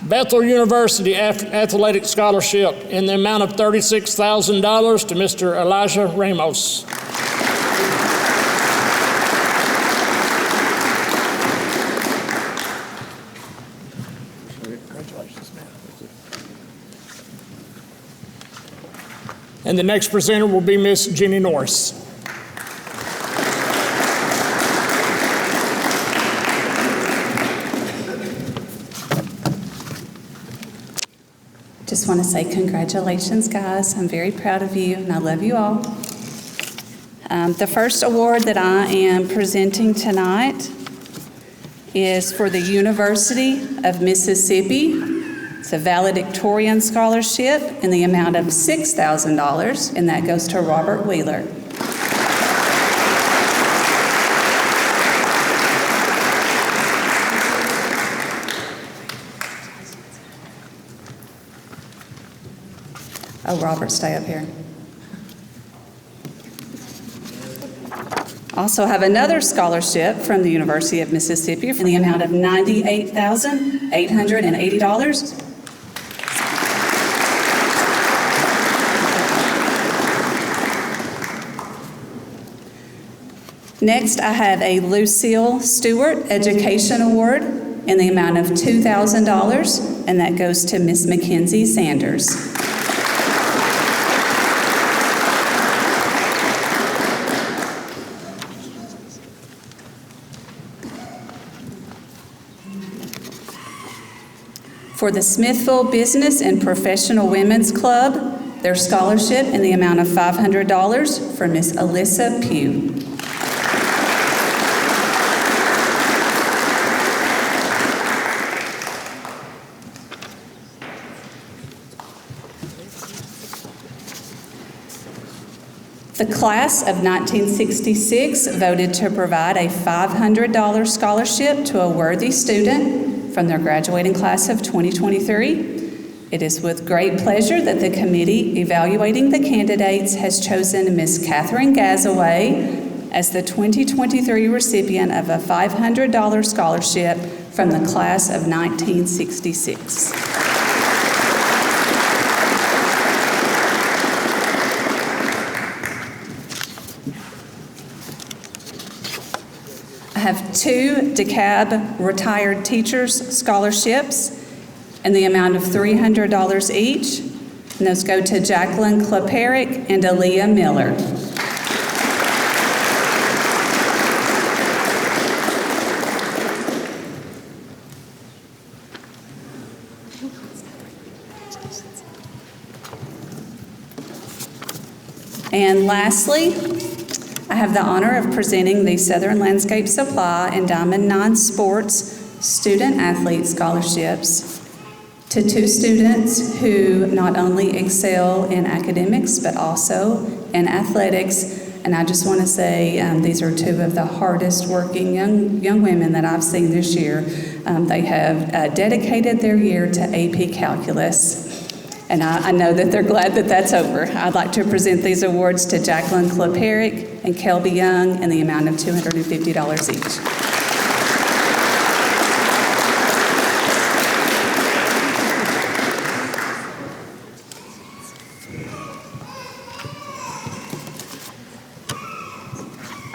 Bethel University Athletic Scholarship in the amount of $36,000 to Mr. Elijah Ramos. Congratulations, man. And the next presenter will be Miss Jenny Norris. Just want to say congratulations, guys. I'm very proud of you, and I love you all. The first award that I am presenting tonight is for the University of Mississippi. It's a valedictorian scholarship in the amount of $6,000, and that goes to Robert Wheeler. Oh, Robert, stay up here. Also have another scholarship from the University of Mississippi in the amount of $98,880. Next, I have a Lucille Stewart Education Award in the amount of $2,000, and that goes to Miss Mackenzie Sanders. For the Smithville Business and Professional Women's Club, their scholarship in the amount of $500 for Miss Alyssa Pugh. The class of 1966 voted to provide a $500 scholarship to a worthy student from their graduating class of 2023. It is with great pleasure that the committee evaluating the candidates has chosen Ms. Catherine Gazaway as the 2023 recipient of a $500 scholarship from the class of 1966. I have 2 DeKalb Retired Teachers Scholarships in the amount of $300 each, and those go to Jacqueline Kleperick and Aaliyah Miller. And lastly, I have the honor of presenting the Southern Landscape Supply and Diamond 9 Sports Student Athlete Scholarships to 2 students who not only excel in academics but also in athletics. And I just want to say these are 2 of the hardest working young women that I've seen this year. They have dedicated their year to AP Calculus. And I know that they're glad that that's over. I'd like to present these awards to Jacqueline Kleperick and Kelby Young in the amount of $250 each.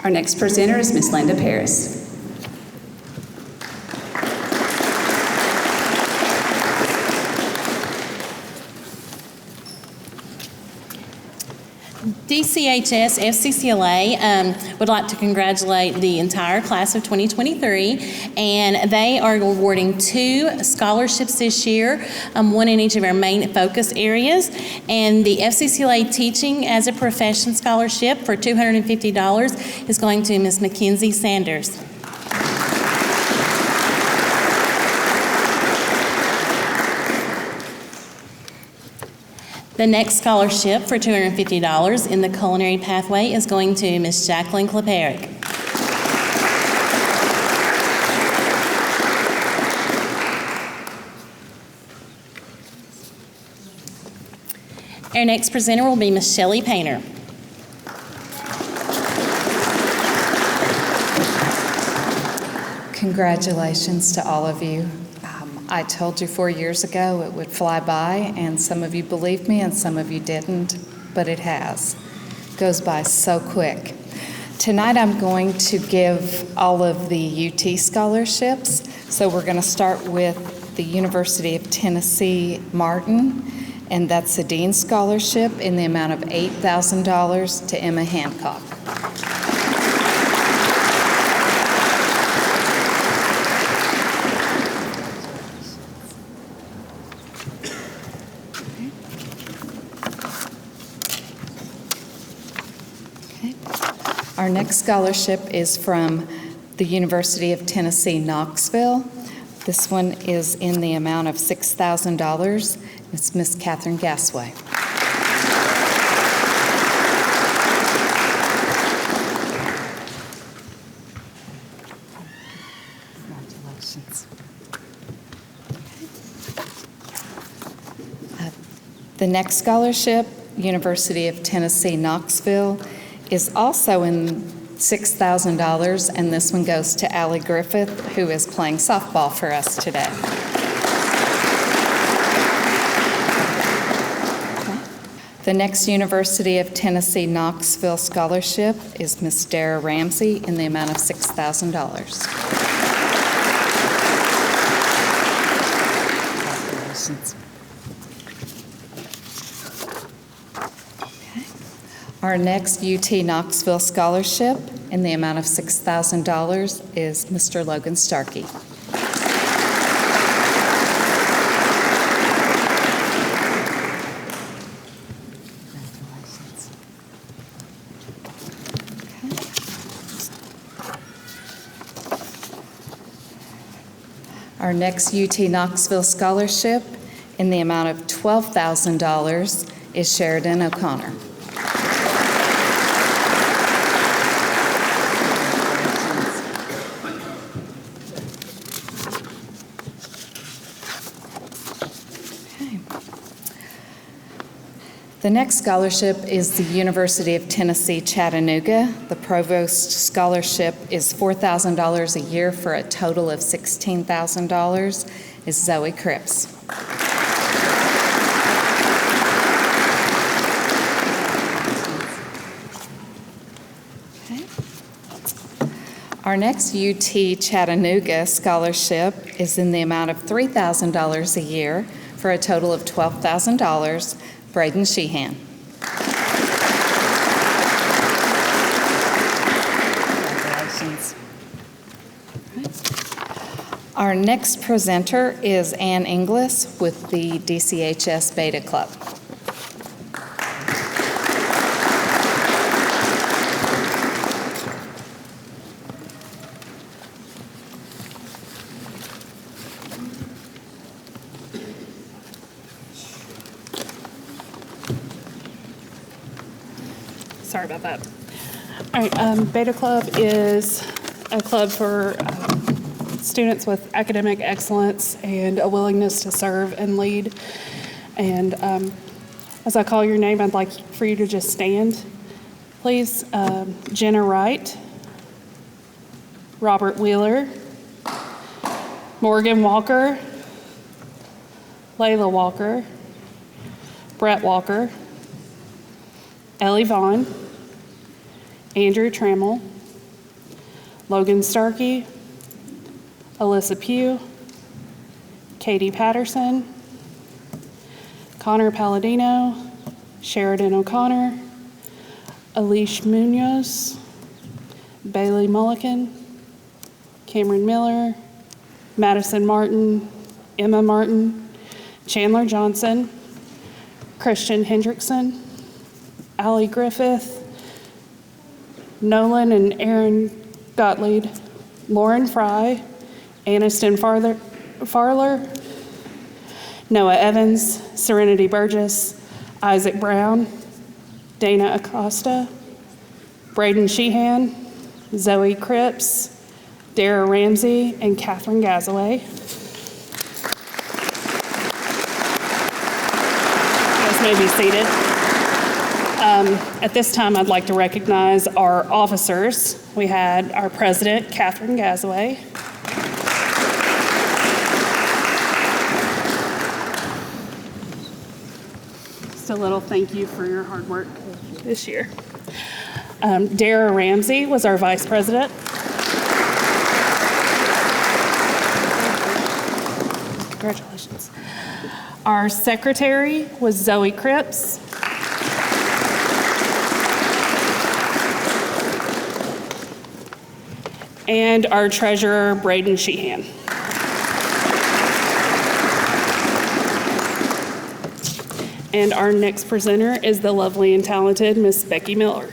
Our next presenter is Miss Linda Paris. DCHS FCCLA would like to congratulate the entire class of 2023, and they are awarding 2 scholarships this year, 1 in each of our main focus areas. And the FCCLA Teaching as a Profession Scholarship for $250 is going to Ms. Mackenzie Sanders. The next scholarship for $250 in the culinary pathway is going to Ms. Jacqueline Kleperick. Our next presenter will be Ms. Shelley Painter. Congratulations to all of you. I told you 4 years ago it would fly by, and some of you believed me and some of you didn't, but it has. It goes by so quick. Tonight I'm going to give all of the UT scholarships. So we're going to start with the University of Tennessee Martin, and that's a Dean Scholarship in the amount of $8,000 to Emma Hancock. Our next scholarship is from the University of Tennessee, Knoxville. This one is in the amount of $6,000. It's Miss Catherine Gasway. Congratulations. The The next scholarship, University of Tennessee, Knoxville, is also in $6,000, and this one goes to Allie Griffith, who is playing softball for us today. The next University of Tennessee, Knoxville scholarship is Miss Dara Ramsey in the amount of $6,000. Our next UT Knoxville scholarship in the amount of $6,000 is Mr. Logan Starkey. Our next UT Knoxville scholarship in the amount of $12,000 is Sheridan O'Connor. The next scholarship is the University of Tennessee, Chattanooga. The Provost Scholarship is $4,000 a year for a total of $16,000. Is Zoe Cripps. Okay. Our next UT Chattanooga scholarship is in the amount of $3,000 a year for a total of $12,000. Braden Sheehan. Congratulations. Our next presenter is Ann Inglis with the DCHS Beta Club. Sorry about that. All right, Beta Club is a club for students with academic excellence and a willingness to serve and lead. And as I call your name, I'd like for you to just stand, please. Jenna Wright, Robert Wheeler, Morgan Walker, Layla Walker, Brett Walker, Ellie Vaughn, Andrew Trammell, Logan Starkey, Alyssa Pugh, Katie Patterson, Connor Palladino, Sheridan O'Connor, Alish Munoz, Bailey Mulliken, Cameron Miller, Madison Martin, Emma Martin, Chandler Johnson, Christian Hendrickson, Allie Griffith, Nolan and Aaron Gottlieb, Lauren Fry, Aniston Farler, Noah Evans, Serenity Burgess, Isaac Brown, Dana Acosta, Braden Sheehan, Zoe Cripps, Dara Ramsey, and Catherine Gazaway. You guys may be seated. At this time, I'd like to recognize our officers. We had our president, Catherine Gazaway. Just a little thank you for your hard work this year. Dara Ramsey was our vice president. Congratulations. Our secretary was Zoe Cripps. And our treasurer, Braden Sheehan. And our next presenter is the lovely and talented Miss Becky Miller.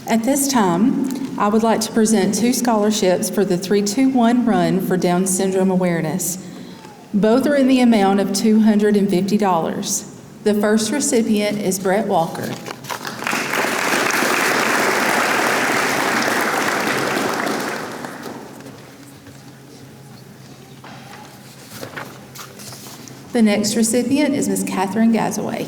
At this time, I would like to present 2 scholarships for the 321 Run for Down Syndrome Awareness. Both are in the amount of $250. The first recipient is Brett Walker. The next recipient is Ms. Catherine Gazaway.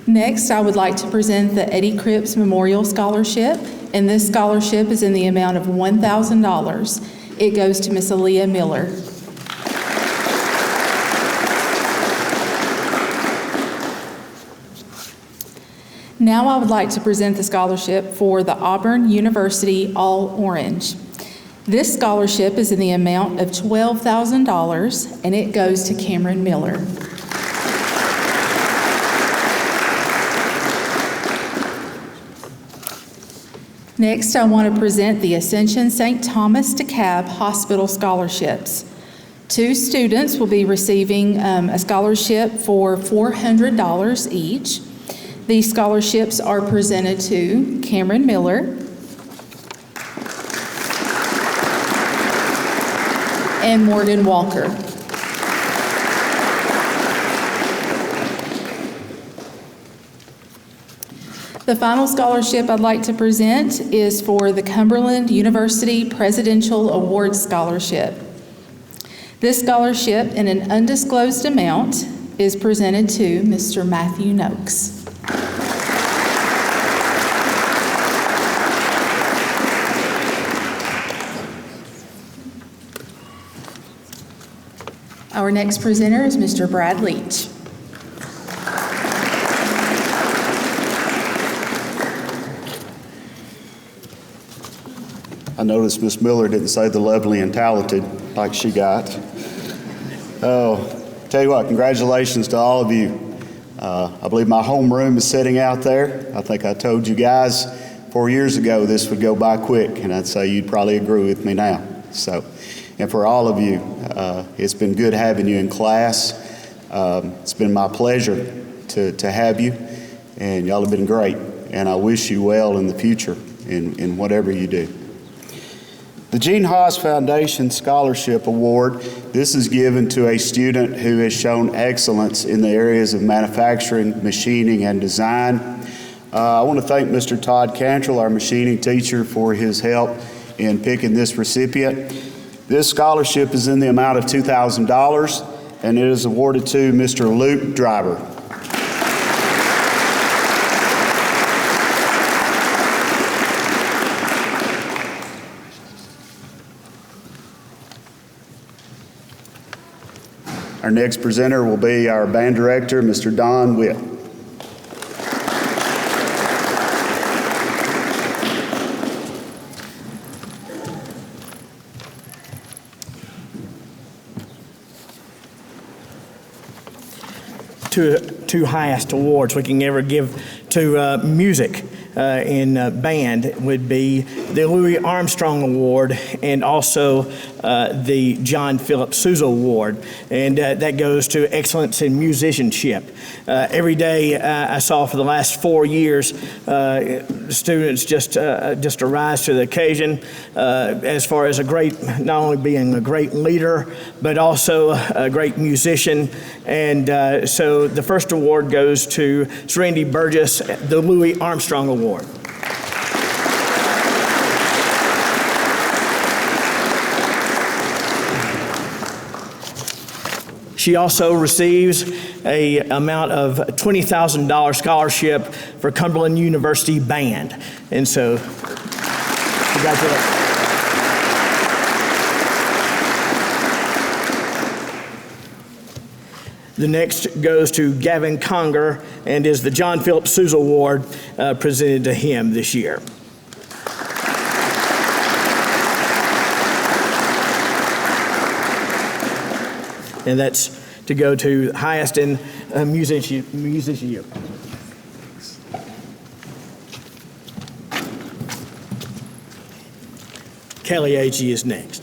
Next, I would like to present the Eddie Cripps Memorial Scholarship, and this scholarship is in the amount of $1,000. It goes to Miss Aaliyah Miller. Now I would like to present the scholarship for the Auburn University All Orange. This scholarship is in the amount of $12,000, and it goes to Cameron Miller. Next, I want to present the Ascension St. Thomas DeKalb Hospital Scholarships. 2 students will be receiving a scholarship for $400 each. These scholarships are presented to Cameron Miller and Morgan Walker. The final scholarship I'd like to present is for the Cumberland University Presidential Awards Scholarship. This scholarship, in an undisclosed amount, is presented to Mr. Matthew Noakes. Our next presenter is Mr. Brad Leach. I noticed Miss Miller didn't say the lovely and talented like she got. Tell you what, congratulations to all of you. I believe my homeroom is sitting out there. I think I told you guys 4 years ago this would go by quick, and I'd say you'd probably agree with me now. And for all of you, it's been good having you in class. It's been my pleasure to have you, and y'all have been great. And I wish you well in the future in whatever you do. The Gene Haas Foundation Scholarship Award, this is given to a student who has shown excellence in the areas of manufacturing, machining, and design. I want to thank Mr. Todd Cantrell, our machining teacher, for his help in picking this recipient. This scholarship is in the amount of $2,000, and it is awarded to Mr. Luke Driver. Our next presenter will be our band director, Mr. Don Witt. Two highest awards we can ever give to music in band would be the Louis Armstrong Award and also the John Philip Sousa Award, and that goes to excellence in musicianship. Every day I saw for the last 4 years students just arise to the occasion as far as not only being a great leader but also a great musician, and so the first award goes to Randy Burgess, the Louis Armstrong Award. She also receives an amount of $20,000 scholarship for Cumberland University Band. And so, congratulations. The next goes to Gavin Conger and is the John Philip Sousa Award presented to him this year. And that's to go to highest in musicianship. Kelly Agee is next.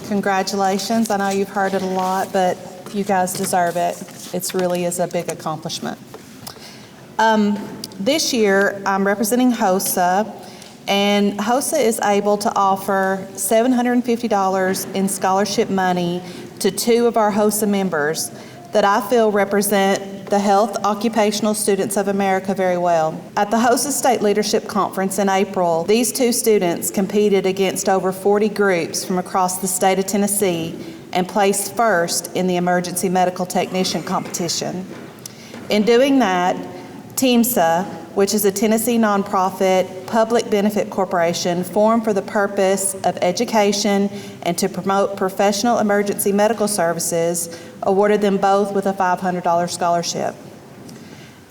Congratulations. I know you've heard it a lot, but you guys deserve it. It really is a big accomplishment. This year, I'm representing HOSA, and HOSA is able to offer $750 in scholarship money to 2 of our HOSA members that I feel represent the Health Occupational Students of America very well. At the HOSA State Leadership Conference in April, these 2 students competed against over 40 groups from across the state of Tennessee and placed first in the emergency medical technician competition. In doing that, TEMSA, which is a Tennessee nonprofit public benefit corporation formed for the purpose of education and to promote professional emergency medical services, awarded them both with a $500 scholarship.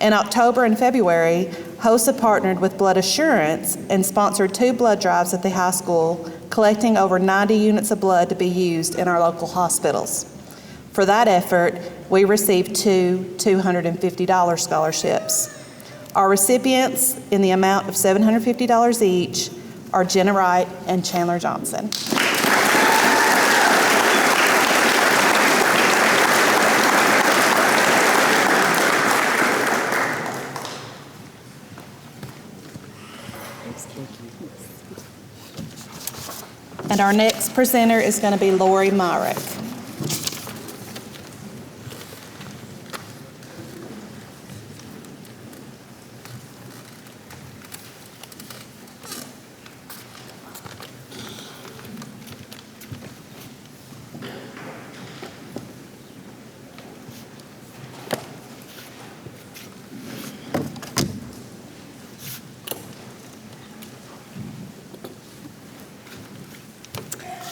In October and February, HOSA partnered with Blood Assurance and sponsored 2 blood drives at the high school, collecting over 90 units of blood to be used in our local hospitals. For that effort, we received 2 $250 scholarships. Our recipients, in the amount of $750 each, are Jenna Wright and Chandler Johnson. And our next presenter is going to be Lori Myrick.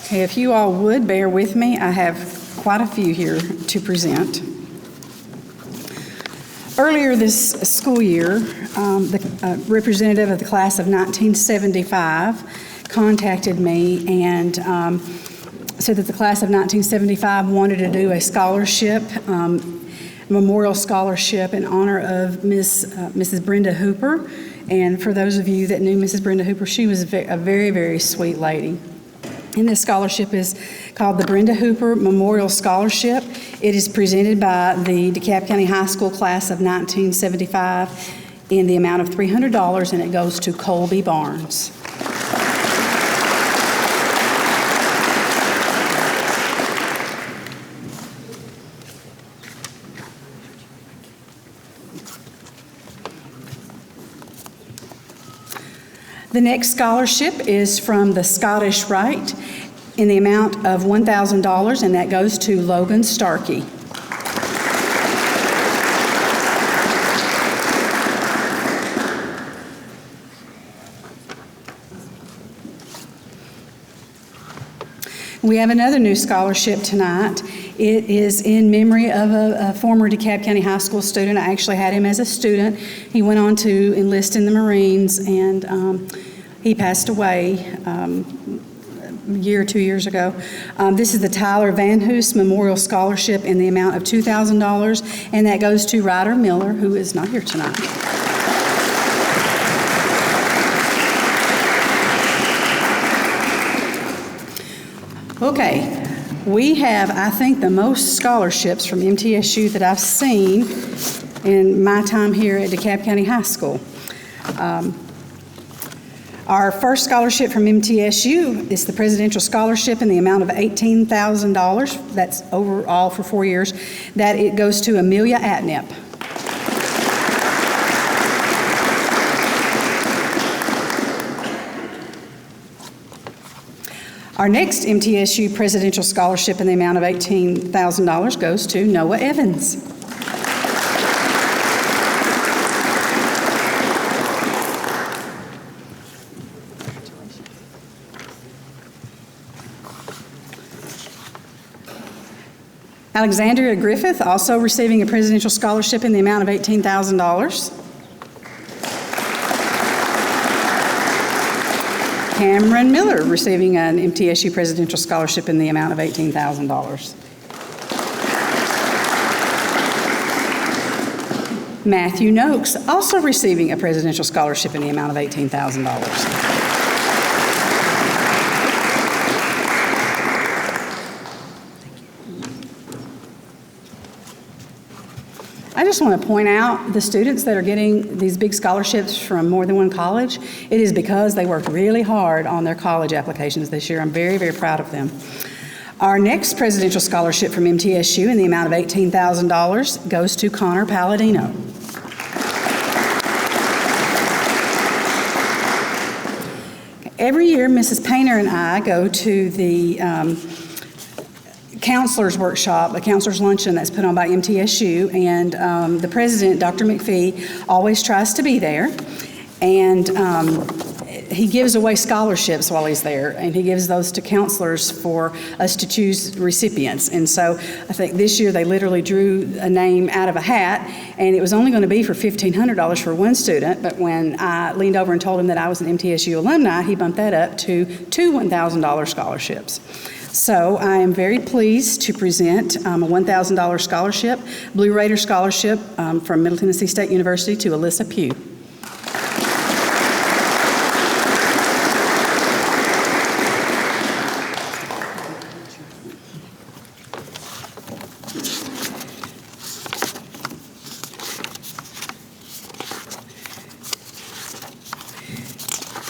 Okay, if you all would bear with me, I have quite a few here to present. Earlier this school year, the representative of the class of 1975 contacted me and said that the class of 1975 wanted to do a scholarship, memorial scholarship in honor of Mrs. Brenda Hooper. And for those of you that knew Mrs. Brenda Hooper, she was a very, very sweet lady. And this scholarship is called the Brenda Hooper Memorial Scholarship. It is presented by the DeKalb County High School class of 1975 in the amount of $300, and it goes to Colby Barnes. The next scholarship is from the Scottish Rite in the amount of $1,000, and that goes to Logan Starkey. We have another new scholarship tonight. It is in memory of a former DeKalb County High School student. I actually had him as a student. He went on to enlist in the Marines, and he passed away a year or 2 years ago. This is the Tyler Van Hoos Memorial Scholarship in the amount of $2,000, and that goes to Ryder Miller, who is not here tonight. Okay, we have, I think, the most scholarships from MTSU that I've seen in my time here at DeKalb County High School. Our first scholarship from MTSU is the Presidential Scholarship in the amount of $18,000. That's overall for 4 years. That it goes to Amelia Atnip. Our next MTSU Presidential Scholarship in the amount of $18,000 goes to Noah Evans. Alexandria Griffith, also receiving a Presidential Scholarship in the amount of $18,000. Cameron Miller, receiving an MTSU Presidential Scholarship in the amount of $18,000. Matthew Noakes, also receiving a Presidential Scholarship in the amount of $18,000. I just want to point out the students that are getting these big scholarships from more than one college. It is because they worked really hard on their college applications this year. I'm very, very proud of them. Our next presidential scholarship from MTSU in the amount of $18,000 goes to Connor Palladino. Every year, Mrs. Painter and I go to the counselor's workshop, a counselor's luncheon that's put on by MTSU, and the president, Dr. McPhee, always tries to be there. And he gives away scholarships while he's there, and he gives those to counselors for us to choose recipients. And so I think this year they literally drew a name out of a hat, and it was only going to be for $1,500 for one student, but when I leaned over and told him that I was an MTSU alumni, he bumped that up to two $1,000 scholarships. So I am very pleased to present a $1,000 scholarship, Blue Raider scholarship from Middle Tennessee State University to Alyssa Pugh.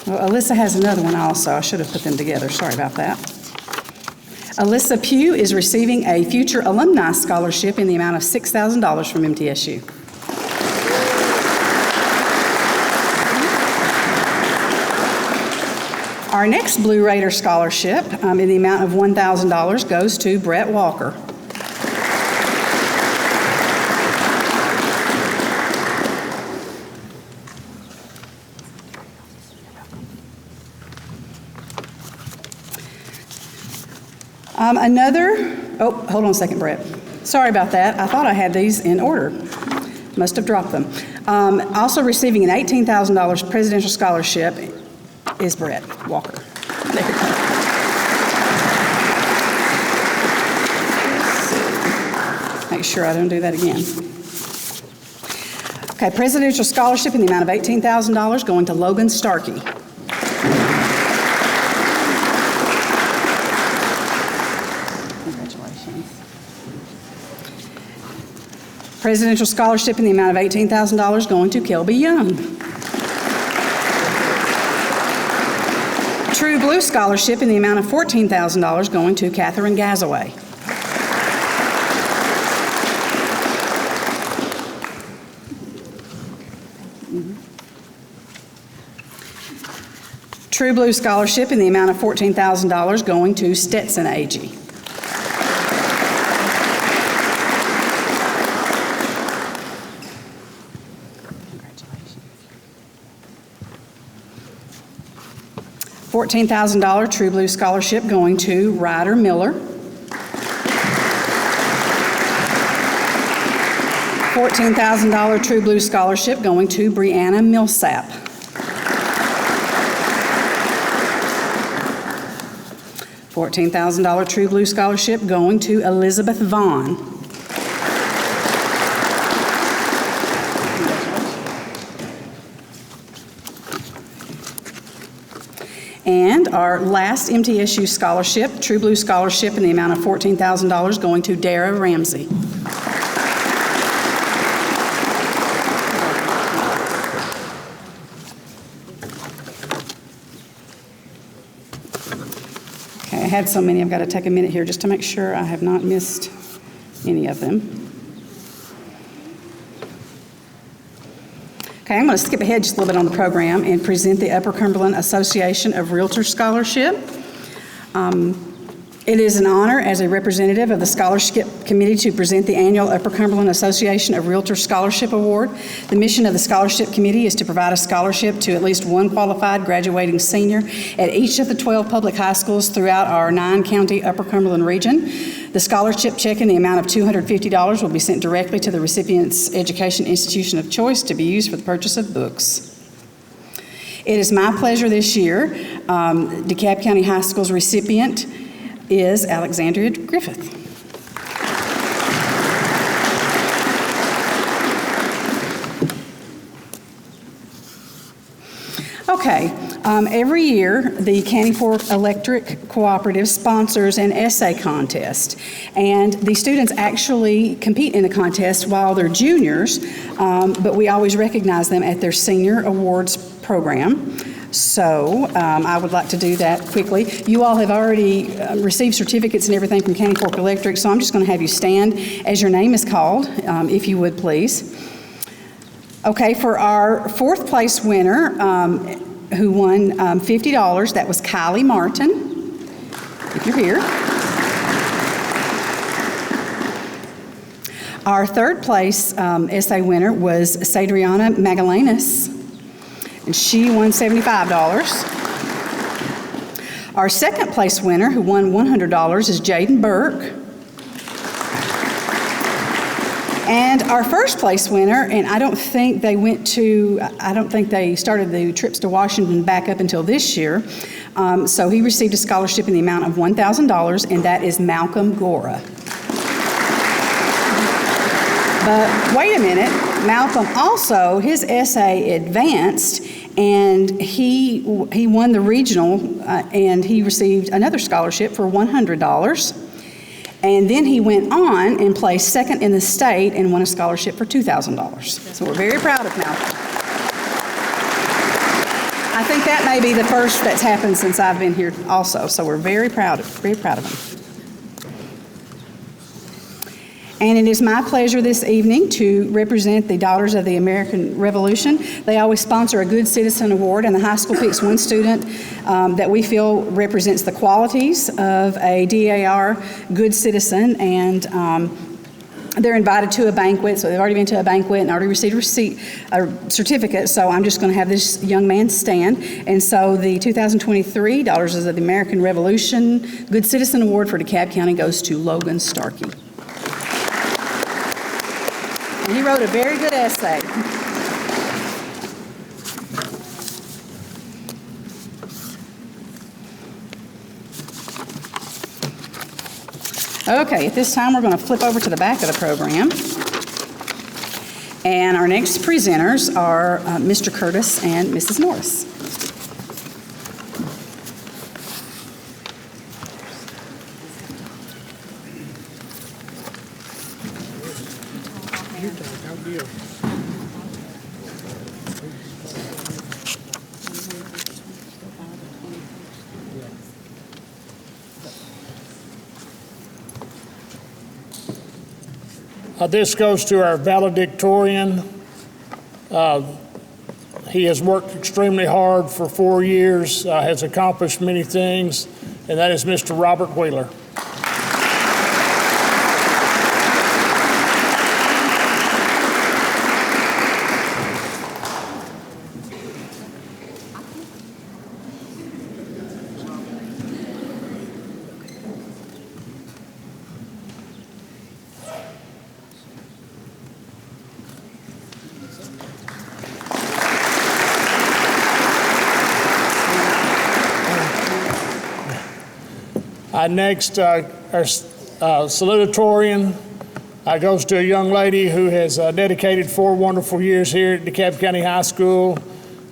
Well, Alyssa has another one also. I should have put them together. Sorry about that. Alyssa Pugh is receiving a Future Alumni Scholarship in the amount of $6,000 from MTSU. Our next Blue Raider Scholarship in the amount of $1,000 goes to Brett Walker. Hold on a second, Brett. Sorry about that. I thought I had these in order. Must have dropped them. Also receiving an $18,000 presidential scholarship is Brett Walker. There we go. Make sure I don't do that again. Okay, presidential scholarship in the amount of $18,000 going to Logan Starkey. Presidential scholarship in the amount of $18,000 going to Kelby Young. True Blue scholarship in the amount of $14,000 going to Catherine Gazaway. True Blue scholarship in the amount of $14,000 going to Stetson Agee. $14,000 True Blue scholarship going to Ryder Miller. $14,000 True Blue scholarship going to Brianna Millsap. $14,000 True Blue scholarship going to Elizabeth Vaughn. And our last MTSU scholarship, True Blue scholarship in the amount of $14,000 going to Dara Ramsey. Okay, I had so many, I've got to take a minute here just to make sure I have not missed any of them. Okay, I'm going to skip ahead just a little bit on the program and present the Upper Cumberland Association of Realtors Scholarship. It is an honor as a representative of the Scholarship Committee to present the annual Upper Cumberland Association of Realtors Scholarship Award. The mission of the Scholarship Committee is to provide a scholarship to at least one qualified graduating senior at each of the 12 public high schools throughout our 9-county Upper Cumberland region. The scholarship check in the amount of $250 will be sent directly to the recipient's education institution of choice to be used for the purchase of books. It is my pleasure this year, DeKalb County High School's recipient is Alexandria Griffith. Okay, every year the Caney Fork Electric Cooperative sponsors an essay contest, and the students actually compete in the contest while they're juniors, but we always recognize them at their senior awards program. So I would like to do that quickly. You all have already received certificates and everything from County Cork Electric, so I'm just going to have you stand as your name is called, if you would please. Okay, for our fourth place winner, who won $50, that was Kylie Martin, if you're here. Our third place essay winner was Sadriana Magallanes, and she won $75. Our second place winner, who won $100, is Jaden Burke. And our first place winner, and I don't think they started the trips to Washington back up until this year, so he received a scholarship in the amount of $1,000, and that is Malcolm Gora. But wait a minute, Malcolm also, his essay advanced, and he won the regional, and he received another scholarship for $100. And then he went on and placed second in the state and won a scholarship for $2,000. So we're very proud of Malcolm. I think that may be the first that's happened since I've been here also, so we're very proud of him. And it is my pleasure this evening to represent the Daughters of the American Revolution. They always sponsor a Good Citizen Award, and the high school picks one student that we feel represents the qualities of a DAR good citizen, and they're invited to a banquet, so they've already been to a banquet and already received a certificate, so I'm just going to have this young man stand. And so the 2023 Daughters of the American Revolution Good Citizen Award for DeKalb County goes to Logan Starkey. And he wrote a very good essay. Okay, at this time we're going to flip over to the back of the program. And our next presenters are Mr. Curtis and Mrs. Norris. This goes to our valedictorian. He has worked extremely hard for 4 years, has accomplished many things, and that is Mr. Robert Wheeler. Next, our salutatorian goes to a young lady who has dedicated 4 wonderful years here at DeKalb County High School,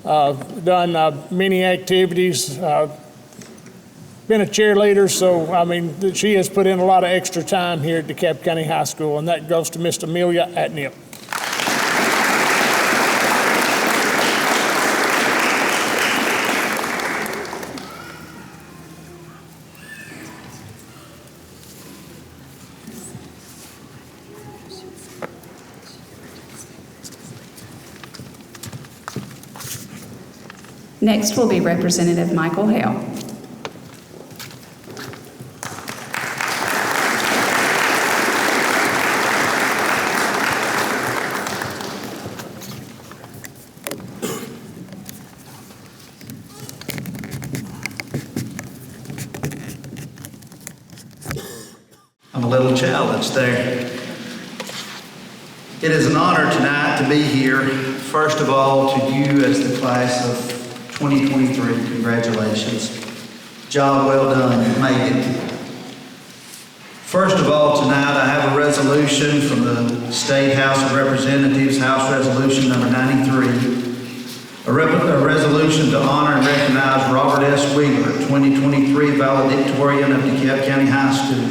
done many activities, been a cheerleader, so I mean, she has put in a lot of extra time here at DeKalb County High School, and that goes to Miss Amelia Atnip. Next will be Representative Michael Hale. I'm a little challenged there. It is an honor tonight to be here. First of all, to you as the class of 2023, congratulations. Job well done, you made it. First of all, tonight I have a resolution from the State House of Representatives, House Resolution number 93. A resolution to honor and recognize Robert S. Wheeler, 2023 valedictorian of DeKalb County High School.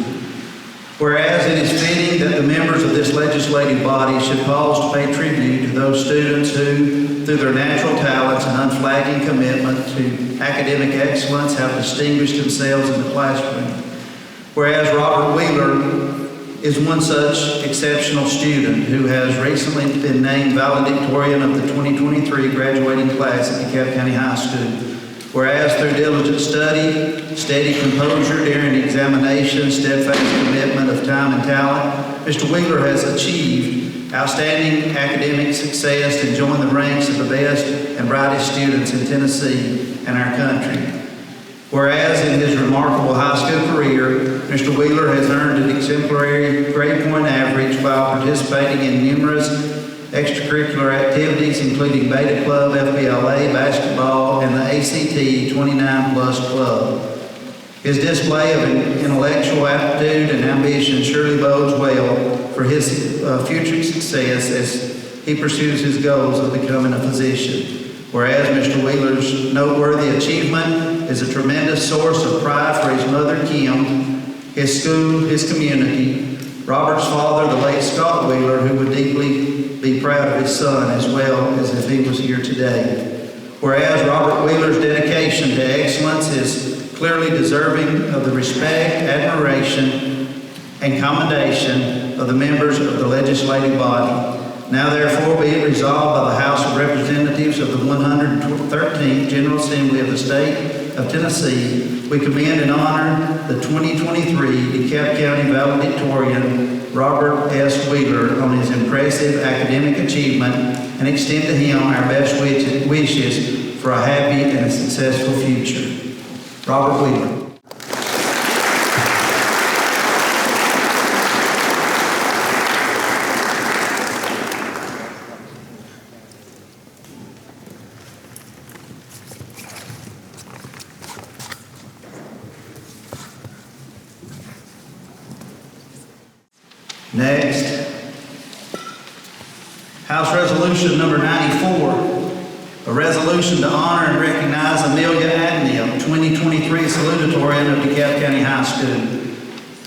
Whereas it is fitting that the members of this legislative body should pause to pay tribute to those students who, through their natural talents and unflagging commitment to academic excellence, have distinguished themselves in the classroom. Whereas Robert Wheeler is one such exceptional student who has recently been named valedictorian of the 2023 graduating class at DeKalb County High School. Whereas through diligent study, steady composure during examinations, steadfast commitment of time and talent, Mr. Wheeler has achieved outstanding academic success and joined the ranks of the best and brightest students in Tennessee and our country. Whereas in his remarkable high school career, Mr. Wheeler has earned an exemplary grade point average while participating in numerous extracurricular activities, including Beta Club, FBLA, basketball, and the ACT 29 Plus Club. His display of intellectual aptitude and ambition surely bodes well for his future success as he pursues his goals of becoming a physician. Whereas Mr. Wheeler's noteworthy achievement is a tremendous source of pride for his mother, Kim, his school, his community, Robert's father, the late Scott Wheeler, who would deeply be proud of his son as well as if he was here today. Whereas Robert Wheeler's dedication to excellence is clearly deserving of the respect, admiration, and commendation of the members of the legislative body. Now therefore be it resolved by the House of Representatives of the 113th General Assembly of the State of Tennessee, we commend and honor the 2023 DeKalb County valedictorian Robert S. Wheeler on his impressive academic achievement and extend to him our best wishes for a happy and a successful future. Robert Wheeler. Next, House Resolution number 94, a resolution to honor and recognize Amelia Atnell, 2023 salutatorian of DeKalb County High School.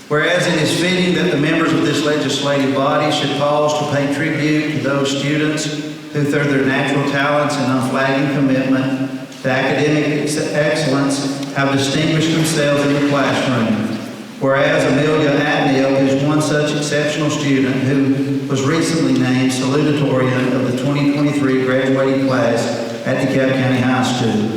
Whereas it is fitting that the members of this legislative body should pause to pay tribute to those students who, through their natural talents and unflagging commitment to academic excellence, have distinguished themselves in the classroom. Whereas Amelia Atnell is one such exceptional student who was recently named salutatorian of the 2023 graduating class at DeKalb County High School.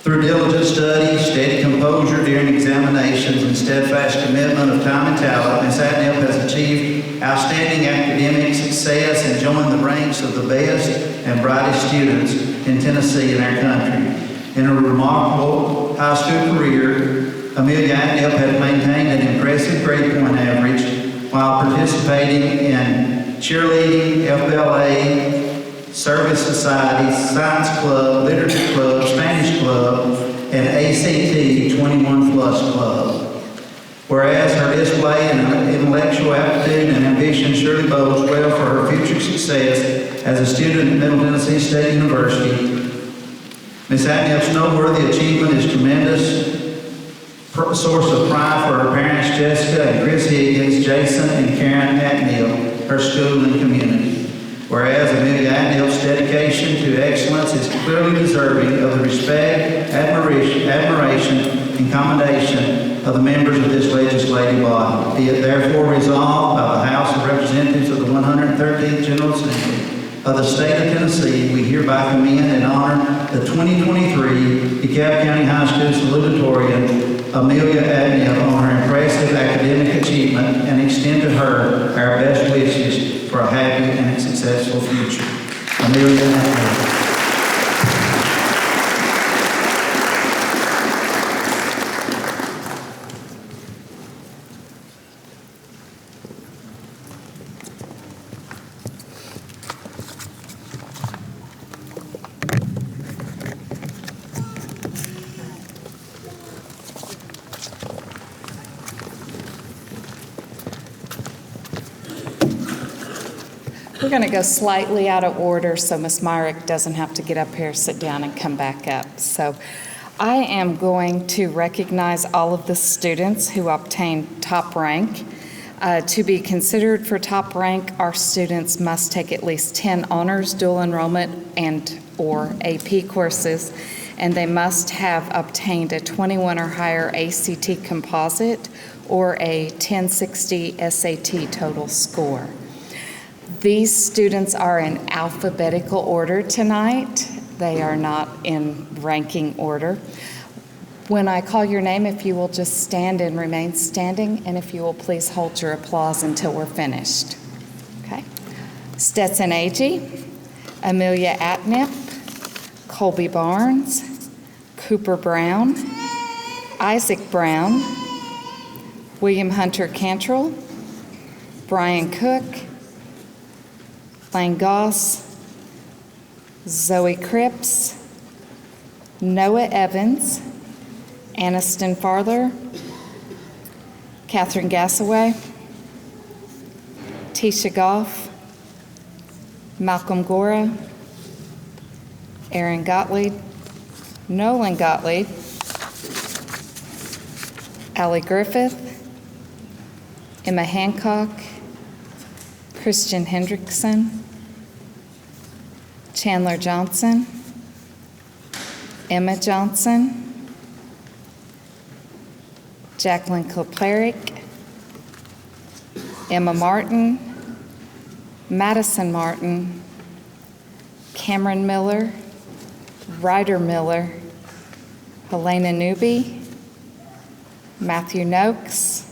Through diligent study, steady composure during examinations, and steadfast commitment of time and talent, Ms. Atnell has achieved outstanding academic success and joined the ranks of the best and brightest students in Tennessee and our country. In her remarkable high school career, Amelia Atnell has maintained an impressive grade point average while participating in cheerleading, FBLA, service societies, science club, literature club, Spanish club, and ACT 21 Plus Club. Whereas her display in intellectual aptitude and ambition surely bodes well for her future success as a student at Middle Tennessee State University, Ms. Atnell's noteworthy achievement is tremendous source of pride for her parents, Jessica and Chris Higgins, Jason and Karen Atnell, her school and community. Whereas Amelia Atnell's dedication to excellence is clearly deserving of the respect, admiration, and commendation of the members of this legislative body. Be it therefore resolved by the House of Representatives of the 113th General Assembly of the State of Tennessee, we hereby commend and honor the 2023 DeKalb County High School salutatorian Amelia Atnell on her impressive academic achievement and extend to her our best wishes for a happy and successful future. Amelia Atnell. We're going to go slightly out of order so Ms. Myrick doesn't have to get up here, sit down, and come back up. So I am going to recognize all of the students who obtained top rank. To be considered for top rank, our students must take at least 10 honors, dual enrollment, and/or AP courses, and they must have obtained a 21 or higher ACT composite or a 1060 SAT total score. These students are in alphabetical order tonight. They are not in ranking order. When I call your name, if you will just stand and remain standing, and if you will please hold your applause until we're finished. Okay. Stetson Agee, Amelia Atnip, Colby Barnes, Cooper Brown, Isaac Brown, William Hunter Cantrell, Brian Cook, Lane Goss, Zoe Cripps, Noah Evans, Aniston Farther, Catherine Gassaway, Tisha Goff, Malcolm Gora, Aaron Gottlieb, Nolan Gottlieb, Allie Griffith, Emma Hancock, Christian Hendrickson, Chandler Johnson, Emma Johnson, Jacqueline Koplerick, Emma Martin, Madison Martin, Cameron Miller, Ryder Miller, Helena Newby, Matthew Noakes,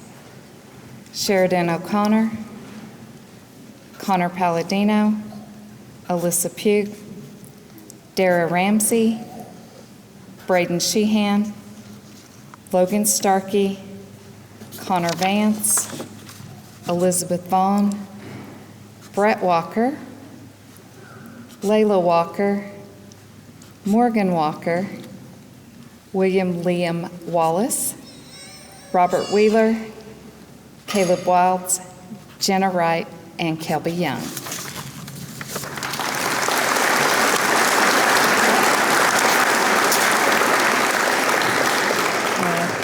Sheridan O'Connor, Connor Palladino, Alyssa Pugh, Dara Ramsey, Braden Sheehan, Logan Starkey, Connor Vance, Elizabeth Vaughn, Brett Walker, Layla Walker, Morgan Walker, William Liam Wallace, Robert Wheeler, Caleb Wilds, Jenna Wright, and Kelby Young.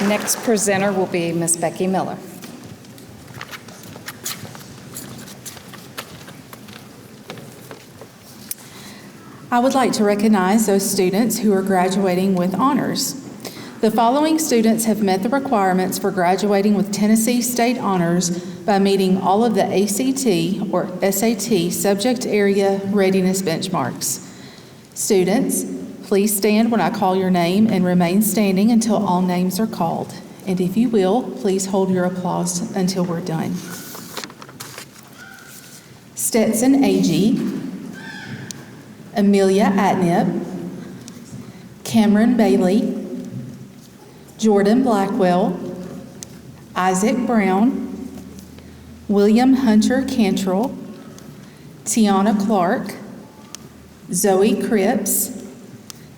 Next presenter will be Miss Becky Miller. I would like to recognize those students who are graduating with honors. The following students have met the requirements for graduating with Tennessee State Honors by meeting all of the ACT or SAT subject area readiness benchmarks. Students, please stand when I call your name and remain standing until all names are called. And if you will, please hold your applause until we're done. Stetson Agee, Amelia Atnip, Cameron Bailey, Jordan Blackwell, Isaac Brown, William Hunter Cantrell, Tiana Clark, Zoe Cripps,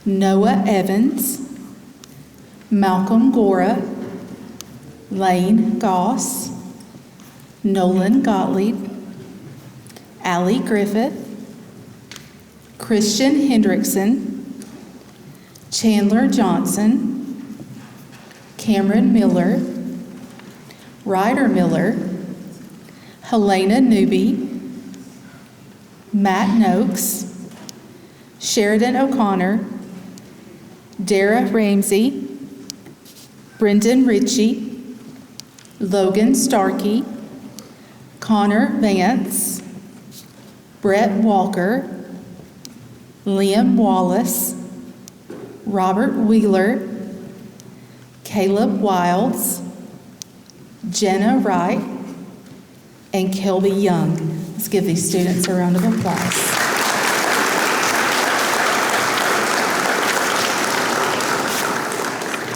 Noah Evans, Malcolm Gora, Lane Goss, Nolan Gottlieb, Allie Griffith, Christian Hendrickson, Chandler Johnson, Cameron Miller, Ryder Miller, Helena Newby, Matt Noakes, Sheridan O'Connor, Dara Ramsey, Brendan Ritchie, Logan Starkey, Connor Vance, Brett Walker, Liam Wallace, Robert Wheeler, Caleb Wilds, Jenna Wright, and Kelby Young. Let's give these students a round of applause.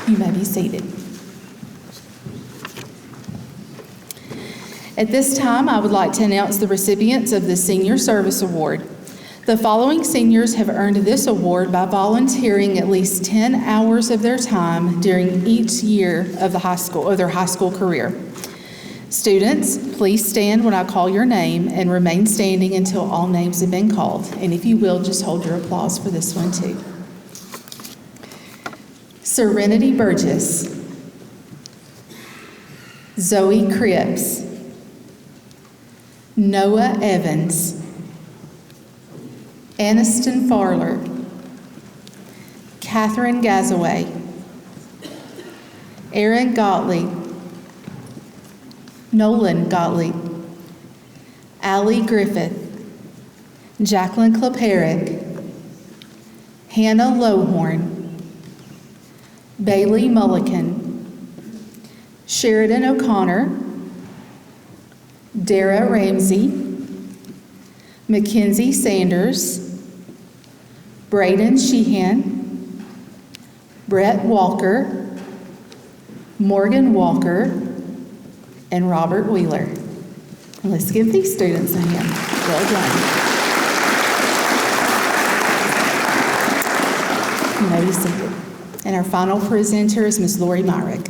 You may be seated. At this time, I would like to announce the recipients of the Senior Service Award. The following seniors have earned this award by volunteering at least 10 hours of their time during each year of their high school career. Students, please stand when I call your name and remain standing until all names have been called. And if you will, just hold your applause for this one too. Serenity Burgess, Zoe Cripps, Noah Evans, Aniston Farler, Catherine Gazaway, Aaron Gottlieb, Nolan Gottlieb, Allie Griffith, Jacqueline Kleperick, Hannah Lowhorn, Bailey Mullican, Sheridan O'Connor, Dara Ramsey, Mackenzie Sanders, Braden Sheehan, Brett Walker, Morgan Walker, and Robert Wheeler. And let's give these students a hand. Well done. You may be seated. And our final presenter is Ms. Lori Myrick.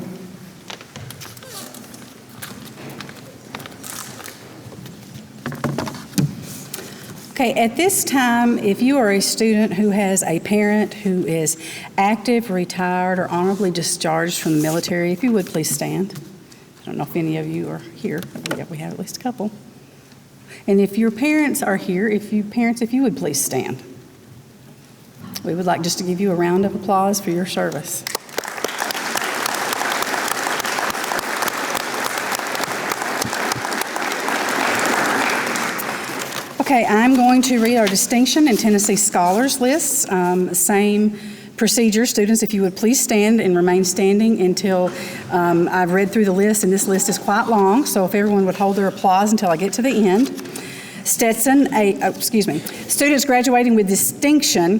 Okay, at this time, if you are a student who has a parent who is active, retired, or honorably discharged from the military, if you would please stand. I don't know if any of you are here. We have at least a couple. And if your parents are here, if you would please stand. We would like just to give you a round of applause for your service. Okay, I'm going to read our Distinction and Tennessee Scholars lists. Same procedure. Students, if you would please stand and remain standing until I've read through the list, and this list is quite long, so if everyone would hold their applause until I get to the end. Students graduating with distinction,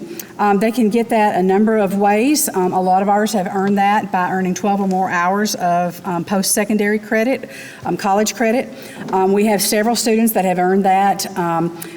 they can get that a number of ways. A lot of ours have earned that by earning 12 or more hours of post-secondary credit, college credit. We have several students that have earned that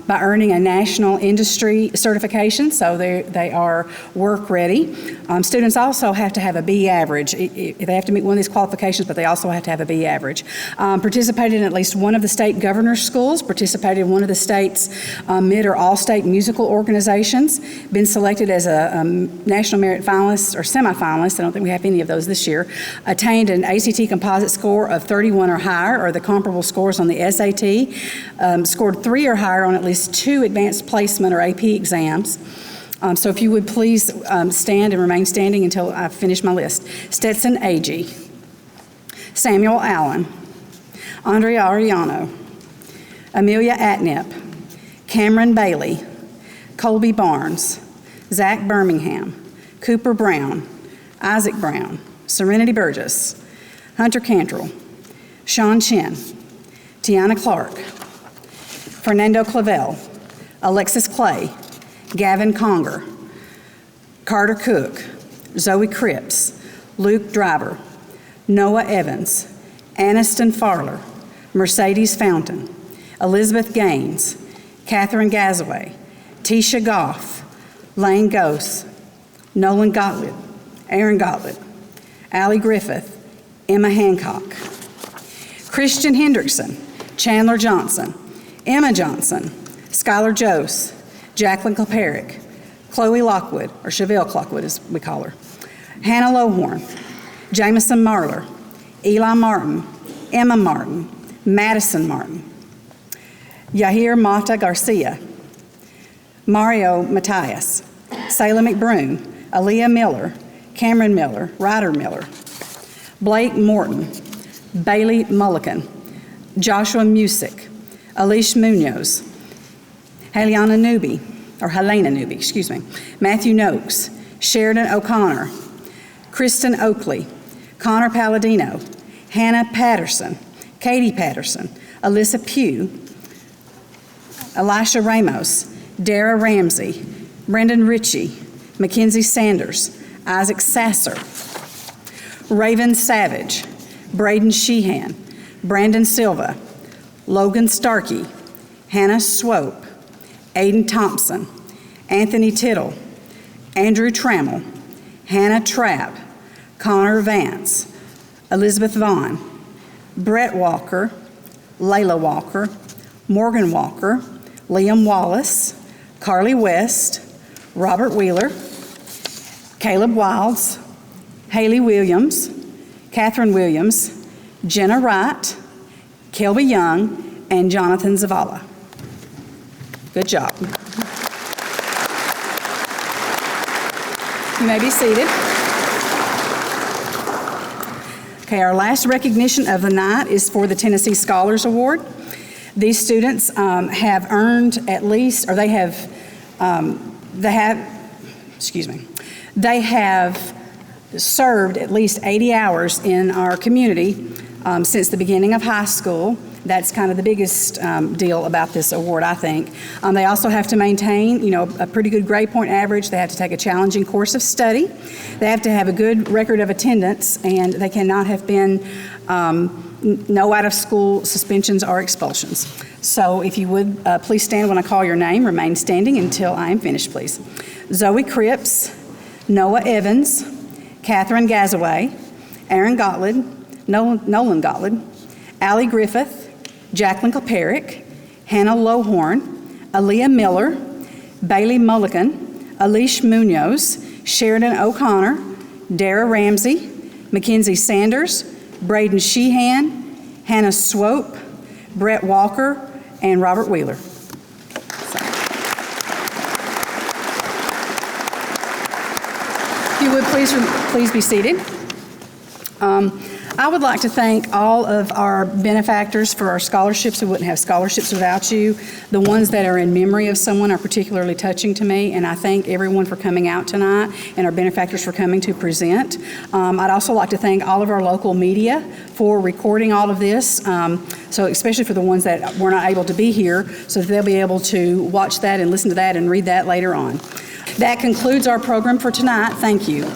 by earning a national industry certification, so they are work ready. Students also have to have a B average. They have to meet one of these qualifications, but they also have to have a B average. Participated in at least one of the state governor's schools, participated in one of the state's mid or all-state musical organizations, been selected as a national merit finalist or semifinalist, I don't think we have any of those this year, attained an ACT composite score of 31 or higher, or the comparable scores on the SAT, scored 3 or higher on at least 2 advanced placement or AP exams. So if you would please stand and remain standing until I finish my list. Stetson Agee, Samuel Allen, Andrea Ariano, Amelia Atnip, Cameron Bailey, Colby Barnes, Zach Birmingham, Cooper Brown, Isaac Brown, Serenity Burgess, Hunter Cantrell, Sean Chin, Tiana Clark, Fernando Clavel, Alexis Clay, Gavin Conger, Carter Cook, Zoe Cripps, Luke Driver, Noah Evans, Aniston Farler, Mercedes Fountain, Elizabeth Gaines, Catherine Gazaway, Tisha Goff, Lane Gose, Nolan Gottlieb, Aaron Gottlieb, Allie Griffith, Emma Hancock, Christian Hendrickson, Chandler Johnson, Emma Johnson, Skylar Jose, Jacqueline Kleperick, Chloe Lockwood, or Chevelle Clockwood as we call her, Hannah Lowhorn, Jameson Marler, Eli Martin, Emma Martin, Madison Martin, Yahir Mata Garcia, Mario Matias, Sayla McBroom, Aaliyah Miller, Cameron Miller, Ryder Miller, Blake Morton, Bailey Mullican, Joshua Musick, Alish Munoz, Helena Newby, Matthew Noakes, Sheridan O'Connor, Kristen Oakley, Connor Palladino, Hannah Patterson, Katie Patterson, Alyssa Pugh, Elisha Ramos, Dara Ramsey, Brendan Ritchie, Mackenzie Sanders, Isaac Sasser, Raven Savage, Braden Sheehan, Brandon Silva, Logan Starkey, Hannah Swope, Aiden Thompson, Anthony Tittle, Andrew Trammell, Hannah Trapp, Connor Vance, Elizabeth Vaughn, Brett Walker, Layla Walker, Morgan Walker, Liam Wallace, Carly West, Robert Wheeler, Caleb Wilds, Haley Williams, Catherine Williams, Jenna Wright, Kelby Young, and Jonathan Zavala. Good job. You may be seated. Okay, our last recognition of the night is for the Tennessee Scholars Award. These students have earned at least, or they have served at least 80 hours in our community since the beginning of high school. That's kind of the biggest deal about this award, I think. They also have to maintain, a pretty good grade point average. They have to take a challenging course of study. They have to have a good record of attendance, and they cannot have been no out-of-school suspensions or expulsions. So if you would, please stand when I call your name. Remain standing until I am finished, please. Zoe Cripps, Noah Evans, Catherine Gazaway, Aaron Gottlieb, Nolan Gottlieb, Allie Griffith, Jacqueline Koperick, Hannah Lohorn, Aaliyah Miller, Bailey Mulligan, Alish Munoz, Sheridan O'Connor, Dara Ramsey, Mackenzie Sanders, Braden Sheehan, Hannah Swope, Brett Walker, and Robert Wheeler. If you would please be seated. I would like to thank all of our benefactors for our scholarships. We wouldn't have scholarships without you. The ones that are in memory of someone are particularly touching to me, and I thank everyone for coming out tonight and our benefactors for coming to present. I'd also like to thank all of our local media for recording all of this, so especially for the ones that were not able to be here, so that they'll be able to watch that and listen to that and read that later on. That concludes our program for tonight. Thank you.